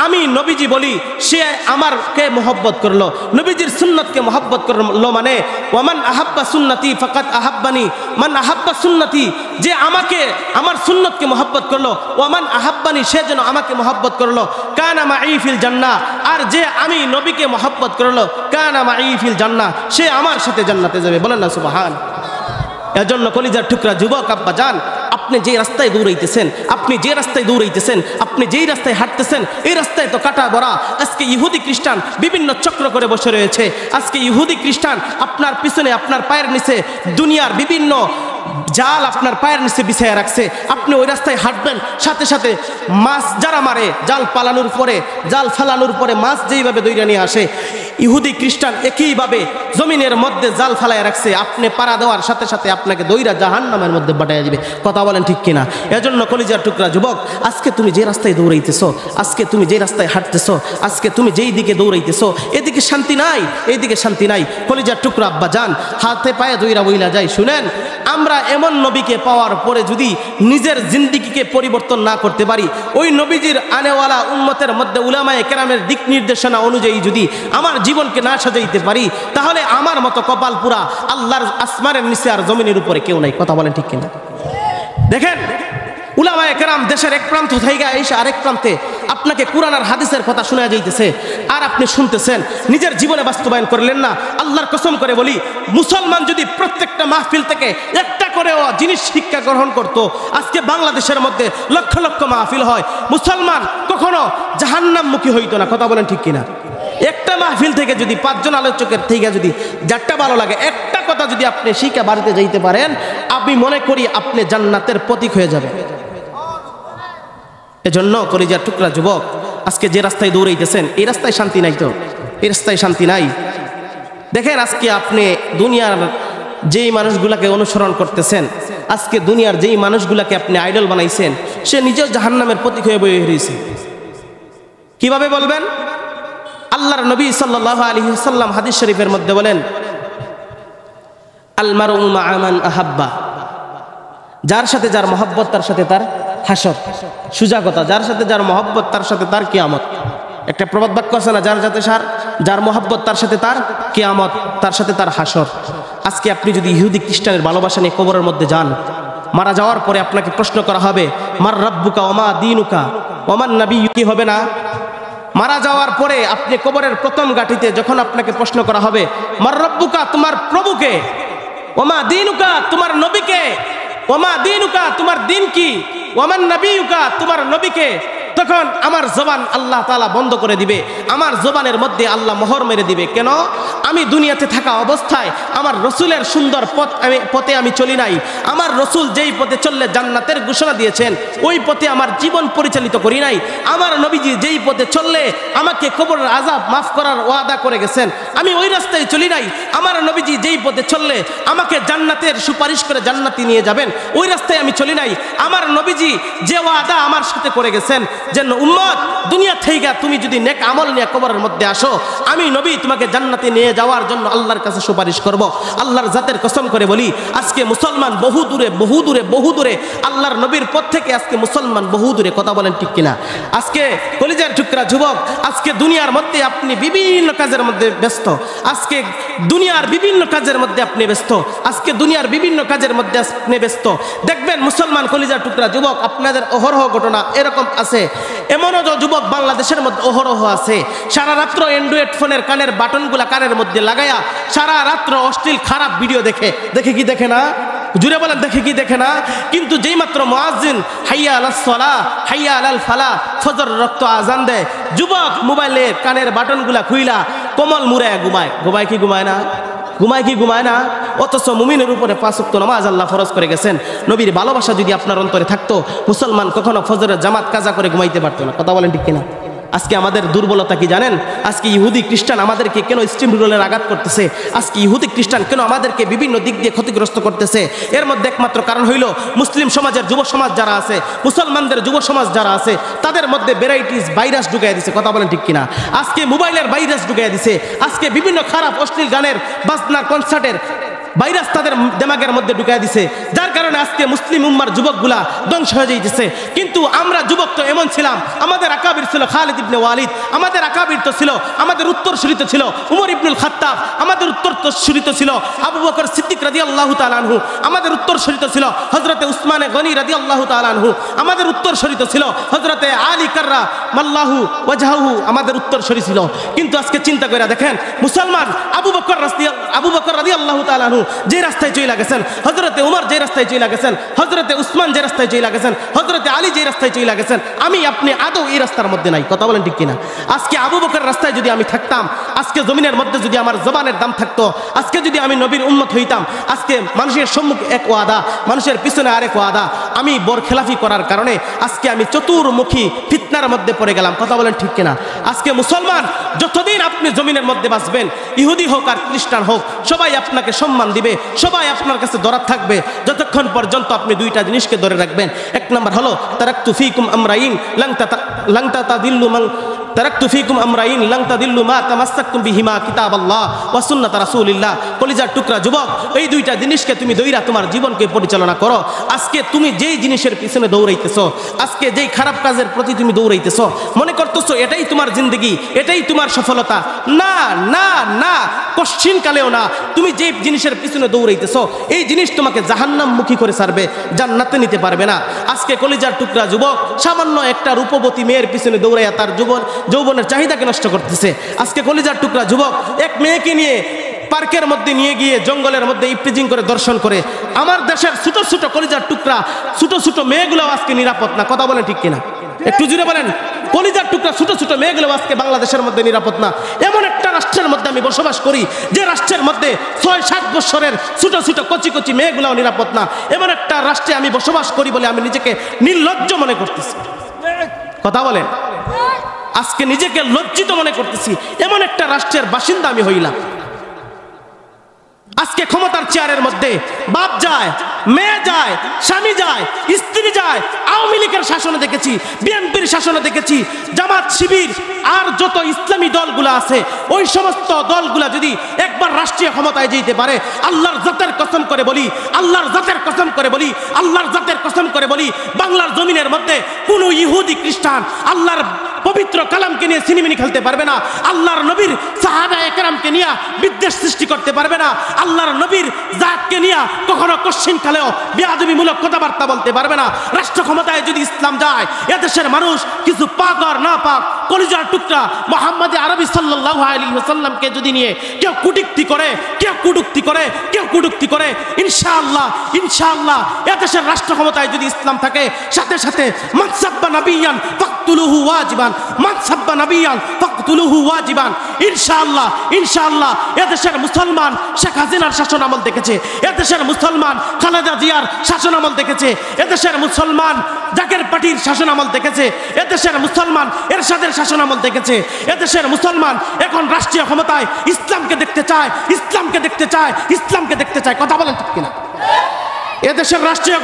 আমি নবীজি বলি সে আমারকে মহব্বত করলো। নবীজির সুন্নতকে মহব্বত করলো মানে ওয়া মান আহাব্বা সুন্নতি ফাকাদ আহাব্বানি, মান আহাব্বা সুন্নতি, যে আমাকে আমার সুন্নতকে মহব্বত করলো, ওয়া মান আহাব্বানি, সে যেন আমাকে মহব্বত করলো, কানা মাই ফিল জান্নাহ, আর যে আমি নবীকে মহব্বত করলো, কানা মাই ফিল জান্নাহ, সে আমার সাথে জান্নাতে যাবে। বলেন না সুবহান। এজন্য কলিজার টুকরা যুবক আব্বা জান, আপনি যে রাস্তায় দৌড়াইতেছেন, আপনি যেই রাস্তায় হাঁটতেছেন, এই রাস্তায় তো কাটা ভরা। আজকে ইহুদি খ্রিস্টান বিভিন্ন চক্র করে বসে রয়েছে। আজকে ইহুদি খ্রিস্টান আপনার পিছনে, আপনার পায়ের নিচে দুনিয়ার বিভিন্ন জাল আপনার পায়ের নিচে বিছায়া রাখছে। আপনি ওই রাস্তায় হাঁটবেন, সাথে সাথে মাছ যারা মারে, জাল ফালানোর পরে মাছ যেইভাবে দৌড়ে নিয়ে আসে, ইহুদি খ্রিস্টান একইভাবে জমিনের মধ্যে জাল ফালায় রাখছে। আপনি পাড়া দেওয়ার সাথে সাথে আপনাকে দৌড়া জাহান্নামের মধ্যে পাঠাইয়া দিবে। কথা বলেন ঠিক কিনা? এজন্য কলিজার টুকরা যুবক, আজকে তুমি যে রাস্তায় দৌড়াইতেছো, আজকে তুমি যে রাস্তায় হাঁটতেছো, আজকে তুমি যেই দিকে দৌড়াইতেছো, এদিকে শান্তি নাই, এইদিকে শান্তি নাই। কলিজার টুকরা আব্বা জান, হাতে পায়ে দৌড়া বইলা যায়। শুনেন, আমরা এমন নবীকে পাওয়ার পরে যদি নিজের জিন্দিগিকে পরিবর্তন না করতে পারি, ওই নবীজির আনেওয়ালা উম্মতের মধ্যে উলামায়ে কেরামের দিক নির্দেশনা অনুযায়ী যদি আমার জীবনকে না সাজাইতে পারি, তাহলে আমার মতো কপাল পুরা আল্লাহর আসমানের নিচে আর জমিনের উপরে কেউ নাই। কথা বলেন ঠিক কিনা? দেখেন, উলামায়ে কেরাম দেশের এক প্রান্ত থেকে এসে আরেক প্রান্তে আপনাকে কুরআন আর হাদিসের কথা শোনা যাইতেছে, আর আপনি শুনতেছেন, নিজের জীবনে বাস্তবায়ন করলেন না। আল্লাহর কসম করে বলি, মুসলমান যদি প্রত্যেকটা মাহফিল থেকে একটা করেও জিনিস শিক্ষা গ্রহণ করত, আজকে বাংলাদেশের মধ্যে লক্ষ লক্ষ মাহফিল হয়, মুসলমান কখনো জাহান্নামমুখী হইতো না। কথা বলেন ঠিক কিনা? একটা মাহফিল থেকে যদি 5 জন আলোচকের থেকে যদি যারটা ভালো লাগে, একটা কথা যদি আপনি শিক্ষা বাড়িতে যাইতে পারেন, আমি মনে করি আপনি জান্নাতের প্রতীক হয়ে যাবে। এজন্য কলিজার টুকরা যুবক, আজকে যে রাস্তায় দৌড়াইতেছেন, এই রাস্তায় শান্তি নাই, তো এই রাস্তায় শান্তি নাই। দেখেন, আজকে আপনি দুনিয়ার যেই মানুষগুলাকে অনুসরণ করতেছেন, আজকে দুনিয়ার যেই মানুষগুলাকে আপনি আইডল বানাইছেন, সে নিজেও জাহান্নামের প্রতীক হয়ে বয়ে রয়েছে। কিভাবে বলবেন? আল্লাহর নবী সাল্লাল্লাহু আলাইহি ওয়াসাল্লাম হাদিস শরীফের মধ্যে বলেন, আল মারউ মা'a মান আহাব্বা, যার সাথে যার মহব্বত তার সাথে তার হাসর। সুজা কথা, যার সাথে যার মহব্বত তার সাথে তার কিয়ামত। একটা প্রবাদ বাক্য আছে না, যার মহব্বত তার সাথে তার কিয়ামত, তার সাথে তার হাসর। আজকে আপনি যদি ইহুদি খ্রিস্টানের ভালোবাসা নিয়ে কবরের মধ্যে যান, মারা যাওয়ার পরে আপনাকে প্রশ্ন করা হবে, মার রাব্বুকা ওয়া মা দীনুকা ওয়া মান নাবিয়্যুকা, কি হবে না? মারা যাওয়ার পরে আপনি কবরের প্রথম গাঠিতে যখন আপনাকে প্রশ্ন করা হবে, মার রাব্বুকা, তোমার প্রভুকে, ওয়া মা দীনুকা, তোমার নবীকে, ওয়া মা দীনুকা, তোমার দিন কি, ওয়া মান নাবিয়্যুকা, তোমার নবীকে, তখন আমার জবান আল্লাহ তাআলা বন্ধ করে দিবে, আমার জবানের মধ্যে আল্লাহ মোহর মেরে দিবে। কেন? আমি দুনিয়াতে থাকা অবস্থায় আমার রসুলের সুন্দর পথে আমি চলি নাই। আমার রসুল যেই পথে চললে জান্নাতের ঘোষণা দিয়েছেন ওই পথে আমার জীবন পরিচালিত করি নাই। আমার নবীজি যেই পথে চললে আমাকে কবরের আযাব মাফ করার ওয়াদা করে গেছেন আমি ওই রাস্তায় চলি নাই। আমার নবীজি যেই পথে চললে আমাকে জান্নাতের সুপারিশ করে জান্নাতে নিয়ে যাবেন ওই রাস্তায় আমি চলি নাই। আমার নবীজি যে ওয়াদা আমার সাথে করে গেছেন যে উম্মত দুনিয়া থেকে তুমি যদি নেক আমল নিয়ে কবরের মধ্যে আসো আমি নবী তোমাকে জান্নাতে নিয়ে যাওয়ার জন্য আল্লাহর কাছে সুপারিশ করব। আল্লাহর জাতের কসম করে বলি আজকে মুসলমান বহু দূরে বহু দূরে বহু দূরে আল্লাহর নবীর পথ থেকে আজকে মুসলমান বহু দূরে। কথা বলেন ঠিক কিনা? আজকে কলিজার টুকরা যুবক, আজকে দুনিয়ার মধ্যে আপনি বিভিন্ন কাজের মধ্যে ব্যস্ত, আজকে দুনিয়ার বিভিন্ন কাজের মধ্যে আপনি ব্যস্ত, আজকে দুনিয়ার বিভিন্ন কাজের মধ্যে আপনি ব্যস্ত। দেখবেন মুসলমান কলিজার টুকরা যুবক আপনাদের অহরহ ঘটনা এরকম আছে। এমনও যুবক বাংলাদেশের মধ্যে অহরহ আছে সারা রাত্র অ্যান্ড্রয়েড ফোনের কানের বাটনগুলা কানের মধ্যে লাগায়া সারা রাত্র অশ্লীল খারাপ ভিডিও দেখে। দেখে কি দেখে না? জুড়ে বলেন দেখে কি দেখে না? কিন্তু যেই মাত্র মুয়াজ্জিন হাইয়া আলাস সালাহ হাইয়া আলাল ফালাহ ফজর রক্ত আজান দেয় যুবক মোবাইলের কানের বাটনগুলা খুইলা কোমল মুড়ায় ঘুমায়। ঘুমায় কি ঘুমায় না? ঘুমায় কি ঘুমায় না? অথচ মুমিনের উপরে 5 ওয়াক্ত নামাজ আল্লাহ ফরজ করে গেছেন। নবীর ভালোবাসা যদি আপনার অন্তরে থাকতো মুসলমান কখনো ফজরের জামাত কাজা করে ঘুমাইতে পারতো না। কথা বলেন ঠিক কিনা? আজকে আমাদের দুর্বলতা কি জানেন? আজকে ইহুদি খ্রিস্টান আমাদেরকে কেন স্টিম রোলের আঘাত করতেছে? আজকে ইহুদি খ্রিস্টান কেন আমাদেরকে বিভিন্ন দিক দিয়ে ক্ষতিগ্রস্ত করতেছে? এর মধ্যে একমাত্র কারণ হইল মুসলিম সমাজের যুব সমাজ যারা আছে, মুসলমানদের যুব সমাজ যারা আছে তাদের মধ্যে ভ্যারাইটিস ভাইরাস ঢুকাই দিছে। কথা বলেন ঠিক কিনা? আজকে মোবাইলের ভাইরাস ঢুকাই দিছে, আজকে বিভিন্ন খারাপ অশ্লীল গানের বাজনার কনসার্টের ভাইরাস তাদের দেমাগের মধ্যে ঢুকাই দিছে, যার কারণে আজকে মুসলিম উম্মার যুবকগুলা ধ্বংস হয়ে যাইতেছে। কিন্তু আমরা যুবক তো এমন ছিলাম, আমাদের আকাবির ছিল খালিদ ইবনে ওয়ালিদ, আমাদের আকাবির তো ছিল, আমাদের উত্তরসূরিত ছিল উমর ইবনুল খাত্তাব, আমাদের উত্তরসূরিত ছিল আবু বকর সিদ্দিক রাদিয়াল্লাহু তাআলা আনহু, আমাদের উত্তরসূরিত ছিল হযরতে উসমানে গনি রাদিয়াল্লাহু তাআলা আনহু, আমাদের উত্তরসূরিত ছিল হযরতে আলী কাররা মাল্লাহু ওয়াজহাহু, আমাদের উত্তরসূরি ছিল। কিন্তু আজকে চিন্তা করে দেখেন মুসলমান আবু বকর রাদিয়াল্লাহু তাআলা আনহু যে রাস্তায় চলে গেছেন, হযরতে উমর যে রাস্তায় চলে গেছেন, হযরতে উসমান যে রাস্তায় চলে গেছেন, হযরতে আলী যে রাস্তায় চলে গেছেন, আমি আপনি আদৌ এই রাস্তার মধ্যে নাই। কথা বলেন ঠিক কিনা? আজকে আবু বকর রাস্তায় যদি আমি থাকতাম, আজকে জমিনের মধ্যে যদি আমার জবানের দাম থাকতো, আজকে যদি আমি নবীর উম্মত হইতাম, আজকে মানুষের সম্মুখে এক ওয়াদা, মানুষের পিছনে আরেক ওয়াদা, আমি বরখেলাফি করার কারণে আজকে আমি চতুর্মুখী ফিতনার মধ্যে পড়ে গেলাম। কথা বলেন ঠিক কিনা? আজকে মুসলমান যতদিন আপনি জমিনের মধ্যে বাঁচবেন, ইহুদি হোক আর খ্রিস্টান হোক, সবাই আপনাকে সম্মান দিবে, সবাই আপনার কাছে দরাদ থাকবে যতক্ষণ পর্যন্ত আপনি দুইটা জিনিসকে ধরে রাখবেন। এক নাম্বার হলো তারাকতু ফীকুম আমরাইন লাং তাতাদিল্লু মান তারাকতু ফীকুম আমরাইন লাং তাদিল্লু মা তামাসসাকতুম বিহিমা কিতাবাল্লাহ ওয়া সুন্নাত রাসূলিল্লাহ। কলিজার টুকরা যুবক, এই দুইটা জিনিসকে তুমি দইরা তোমার জীবনকে পরিচালনা করো। আজকে তুমি যেই জিনিসের পিছনে দৌড়াইতেছো, আজকে যেই খারাপ কাজের প্রতি তুমি দৌড়াইতেছো, মনে করতেছো এটাই তোমার জিন্দগি, এটাই তোমার সফলতা, না না না, কোশ্চিন কালেও না। তুমি যেই জিনিসের পিছনে দৌড়াইতেছো এই জিনিস তোমাকে জাহান্নামমুখী করে ছাড়বে, জান্নাতে নিতে পারবে না। আজকে কলিজার টুকরা যুবক সামান্য একটা রূপবতী মেয়ের পিছনে দৌড়াইয়া তার যৌবনের চাহিদাকে নষ্ট করতেছে। আজকে কলিজার টুকরা যুবক এক মেয়েকে নিয়ে পার্কের মধ্যে নিয়ে গিয়ে জঙ্গলের মধ্যে ইফতিজিং করে দর্শন করে। আমার দেশের ছোট ছোট কলিজার টুকরা ছোট ছোট মেয়েগুলো আজকে নিরাপদ না। কথা বলেন ঠিক কিনা? একটু জুড়ে বলেন। কলিজার টুকরা ছোট ছোট মেয়েগুলো আজকে বাংলাদেশের মধ্যে নিরাপদ না। এমন একটা রাষ্ট্রের মধ্যে আমি বসবাস করি যে রাষ্ট্রের মধ্যে 6-7 বছরের ছোট ছোট কচি কচি মেয়েগুলোও নিরাপদ না। এমন একটা রাষ্ট্রে আমি বসবাস করি বলে আমি নিজেকে নির্লজ্জ মনে করতেছি। কথা বলেন। আজকে নিজেকে লজ্জিত মনে করতেছি, এমন একটা রাষ্ট্রের বাসিন্দা আমি হইলাম। আজকে ক্ষমতার চেয়ারের মধ্যে বাপ যায়, মেয়ে যায়, স্বামী যায়, স্ত্রী যায়। আওয়ামী লীগের শাসনে দেখেছি, বিএনপির শাসনে দেখেছি, জামাত শিবির আর যত ইসলামী দলগুলো আছে ওই সমস্ত দলগুলা যদি একবার রাষ্ট্রীয় ক্ষমতায় যেতে পারে, আল্লাহর জাতের কসম করে বলি, আল্লাহর জাতের কসম করে বলি, আল্লাহর জাতের কসম করে বলি, বাংলার জমিনের মধ্যে কোনো ইহুদি খ্রিস্টান আল্লাহর পবিত্র কালামকে নিয়ে সিনেমিনি খেলতে পারবে না, আল্লাহর নবীর সাহাবায়ে কেরামকে নিয়ে বিদ্বেষ সৃষ্টি করতে পারবে না, আল্লাহর নবীর জাতকে নিয়ে কখনো কোশ্চিন কালেও বেয়াদবিমূলক কথাবার্তা বলতে পারবে না। রাষ্ট্র ক্ষমতায় যদি ইসলাম যায়, এদেশের মানুষ কিছু পাক আর না পাক কলিজার টুকরা মুহাম্মদ আরবি সাল্লাল্লাহু আলাইহি ওয়াসাল্লামকে যদি নিয়ে কেউ কুটুক্তি করে, কেউ কুটুক্তি করে, কেউ কুটুক্তি করে, ইনশাআল্লাহ ইনশাআল্লাহ এদেশের রাষ্ট্র ক্ষমতায় যদি ইসলাম থাকে, সাথে সাথে মান সাব্বা নাবিয়ান ফাকতুলুহু ওয়াজিবান, মান সাব্বা নাবিয়ান ফাকতুলুহু ওয়াজিবান। ইনশাআল্লাহ ইনশাআল্লাহ এদেশের মুসলমান শেখ হাসিনার শাসন আমল দেখেছে, এদেশের মুসলমান খালেদা জিয়ার শাসন আমল দেখেছে, এদেশের মুসলমান জাকের পার্টির শাসন আমল দেখেছে, এদেশের মুসলমান এরশাদের শাসন আমল দেখেছে। এদেশের মুসলমান এখন রাষ্ট্রীয় ক্ষমতায় ইসলামকে দেখতে চায়, ইসলামকে দেখতে চায়, ইসলামকে দেখতে চায়। কথা বলেন ঠিক কিনা? এদেশের রাষ্ট্রীয়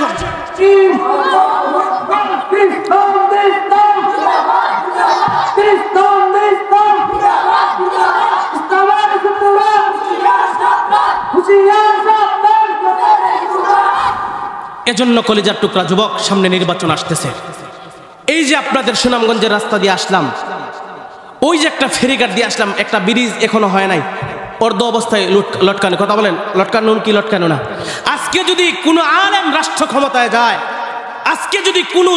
এজন্য কলিজার টুকরা যুবক, সামনে নির্বাচন আসতেছে। এই যে আপনাদের সুনামগঞ্জের রাস্তা দিয়ে আসলাম, ওই যে একটা ফেরিঘাট দিয়ে আসলাম, একটা ব্রিজ এখনো হয় নাই, অর্ধ অবস্থায় লটকানো। কথা বলেন, লটকানো কি লটকানো না? আজকে যদি কোনো আলেম রাষ্ট্র ক্ষমতায় যায়, আজকে যদি কোনো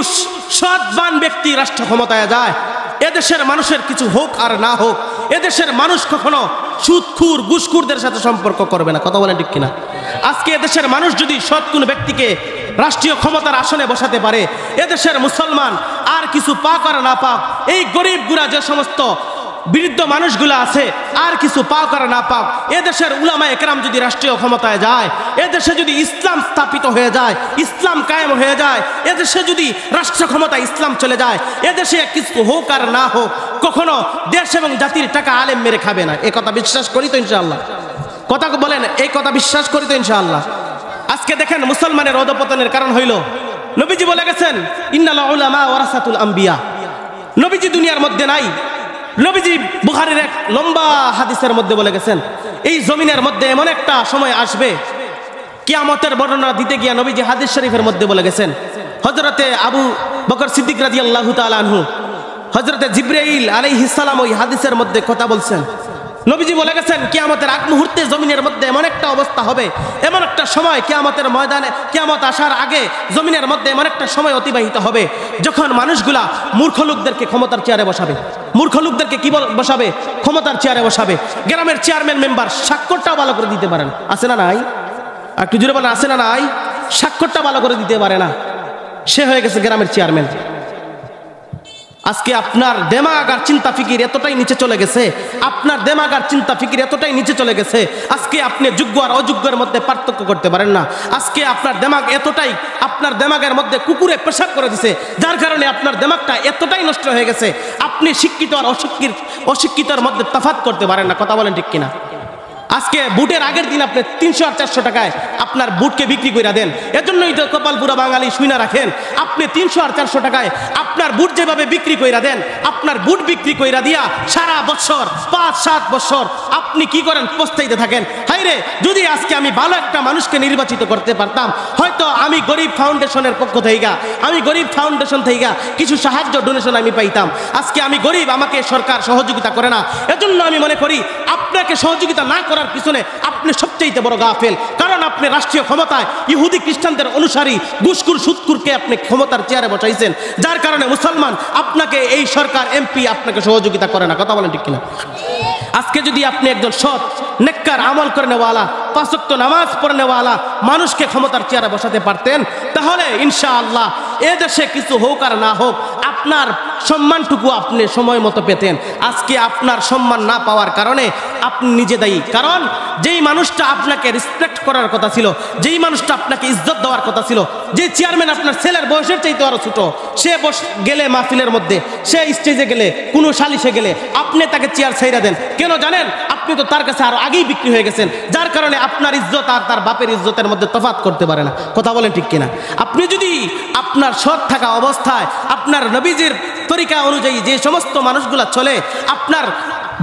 সৎবান ব্যক্তি রাষ্ট্র ক্ষমতায় যায়, এদেশের মানুষের কিছু হোক আর না হোক, এদেশের মানুষ কখনো সুদখুর ঘুষখুরদের সাথে সম্পর্ক করবে না। কথা বলেন ঠিক কিনা? আজকে এদেশের মানুষ যদি সৎ কোনো ব্যক্তিকে রাষ্ট্রীয় ক্ষমতার আসনে বসাতে পারে, এদেশের মুসলমান আর কিছু পাক আর না পাক, এই গরিবগুলা যে সমস্ত বৃদ্ধ মানুষগুলো আছে, আর কিছু পাক আর না পাক, এদেশের উলামা একরাম যদি রাষ্ট্রীয় ক্ষমতায় যায়, এদেশে যদি ইসলাম স্থাপিত হয়ে যায়, ইসলাম কায়েম হয়ে যায়, এদেশে যদি রাষ্ট্র ক্ষমতায় ইসলাম চলে যায়, এদেশে কিছু হোক আর না হোক, কখনো দেশ এবং জাতির টাকা আলেম মেরে খাবে না। এ কথা বিশ্বাস করি তো ইনশাআল্লাহ? কথা বলেন, এই কথা বিশ্বাস করি তো ইনশাআল্লাহ? আজকে দেখেন মুসলমানের অধপতনের কারণ হইল, নবীজি বলে গেছেন ইন্নাল উলামা ওয়ারাসাতুল আম্বিয়া। নবীজি দুনিয়ার মধ্যে নাই। নবীজি বুখারীর এক লম্বা হাদিসের মধ্যে বলে গেছেন, এই জমিনের মধ্যে এমন একটা সময় আসবে, কিয়ামতের বর্ণনা দিতে গিয়া নবীজি হাদিস শরীফের মধ্যে বলে গেছেন, হযরতে আবু বকর সিদ্দিক রাদিয়াল্লাহু তাআলা আনহু, হযরতে জিবরাইল আলাইহিস সালাম ওই হাদিসের মধ্যে কথা বলছেন। নবীজি বলে গেছেন কিয়ামতের আগ মুহূর্তে জমিনের মধ্যে এমন একটা অবস্থা হবে, এমন একটা সময়, কিয়ামতের ময়দানে, কিয়ামত আসার আগে জমিনের মধ্যে এমন একটা সময় অতিবাহিত হবে যখন মানুষগুলা মূর্খ লোকদেরকে ক্ষমতার চেয়ারে বসাবে। মূর্খ লোকদেরকে কি বসাবে? ক্ষমতার চেয়ারে বসাবে। গ্রামের চেয়ারম্যান মেম্বার স্বাক্ষরটাও ভালো করে দিতে পারেন, আছে না নাই? একটু জোরে বলেন, আছে না নাই? স্বাক্ষরটা ভালো করে দিতে পারে না, সে হয়ে গেছে গ্রামের চেয়ারম্যান। আজকে আপনার দেমাগ আর চিন্তা ফিকির এতটাই নিচে চলে গেছে, আপনার দেমাগ আর চিন্তা ফিকির এতটাই নিচে চলে গেছে, আজকে আপনি যোগ্য আর অযোগ্যের মধ্যে পার্থক্য করতে পারেন না। আজকে আপনার দেমাগ এতটাই, আপনার দেমাগের মধ্যে কুকুরে পেশাব করে দিছে, যার কারণে আপনার দেমাগটা এতটাই নষ্ট হয়ে গেছে, আপনি শিক্ষিত আর অশিক্ষিতর মধ্যে তফাৎ করতে পারেন না। কথা বলেন ঠিক কিনা? আজকে বুটের আগের দিন আপনি 300 আর 400 টাকায় আপনার বুটকে বিক্রি করে দেন। এজন্যই তো কপালপুরা বাঙালি শুইনা রাখেন, আপনি 300 আর 400 টাকায় আপনার বুট যেভাবে বিক্রি করে দেন, আপনার বুট বিক্রি করে দিয়া সারা বছর 5-7 বছর আপনি কি করেন? পস্তাইতে থাকেন। হাই রে, যদি আজকে আমি ভালো একটা মানুষকে নির্বাচিত করতে পারতাম, হয়তো আমি গরিব ফাউন্ডেশনের পক্ষ থেকে, আমি গরিব ফাউন্ডেশন থেকে কিছু সাহায্য ডোনেশন আমি পাইতাম। আজকে আমি গরিব, আমাকে সরকার সহযোগিতা করে না। এজন্য আমি মনে করি আপনাকে সহযোগিতা না করার পিছনে আপনি সবচেয়ে বড় গাফেল, কারণ আপনি রাষ্ট্রীয় ক্ষমতায় ইহুদি খ্রিস্টানদের অনুসারী ঘুষখোর সুদখোরকে আপনি ক্ষমতার চেয়ারে বসাইছেন, যার কারণে মুসলমান আপনাকে, এই সরকার এমপি আপনাকে সহযোগিতা করে না। কথা বলেন ঠিক কিনা? আজকে যদি আপনি একজন সৎ নেককার আমল করে নেওয়ালা, 5 ওয়াক্ত নামাজ পড়ে নেওয়ালা মানুষকে ক্ষমতার চেয়ারে বসাতে পারতেন, তাহলে ইনশাআল্লাহ এদেশে কিছু হোক আর না হোক আপনার সম্মানটুকু আপনি সময় মতো পেতেন। আজকে আপনার সম্মান না পাওয়ার কারণে আপনি নিজে দায়ী, কারণ যেই মানুষটা আপনাকে রেসপেক্ট করার কথা ছিল, যেই মানুষটা আপনাকে ইজ্জত দেওয়ার কথা ছিল, যে চেয়ারম্যান আপনার ছেলের বয়সের চাইতে আরো ছোট, সে গেলে মাহফিলের মধ্যে, সে স্টেজে গেলে, কোনো সালিশে গেলে আপনি তাকে চেয়ার ছাইরা দেন। কেন জানেন? আপনি তো তার কাছে আরো আগেই বিক্রি হয়ে গেছেন, যার কারণে আপনার ইজ্জত আর তার বাপের ইজ্জতের মধ্যে তফাৎ করতে পারে না। কথা বলেন ঠিক কিনা? আপনি যদি আপনার সৎ থাকা অবস্থায় আপনার নবীজির তরিকা অনুযায়ী যে সমস্ত মানুষগুলা চলে, আপনার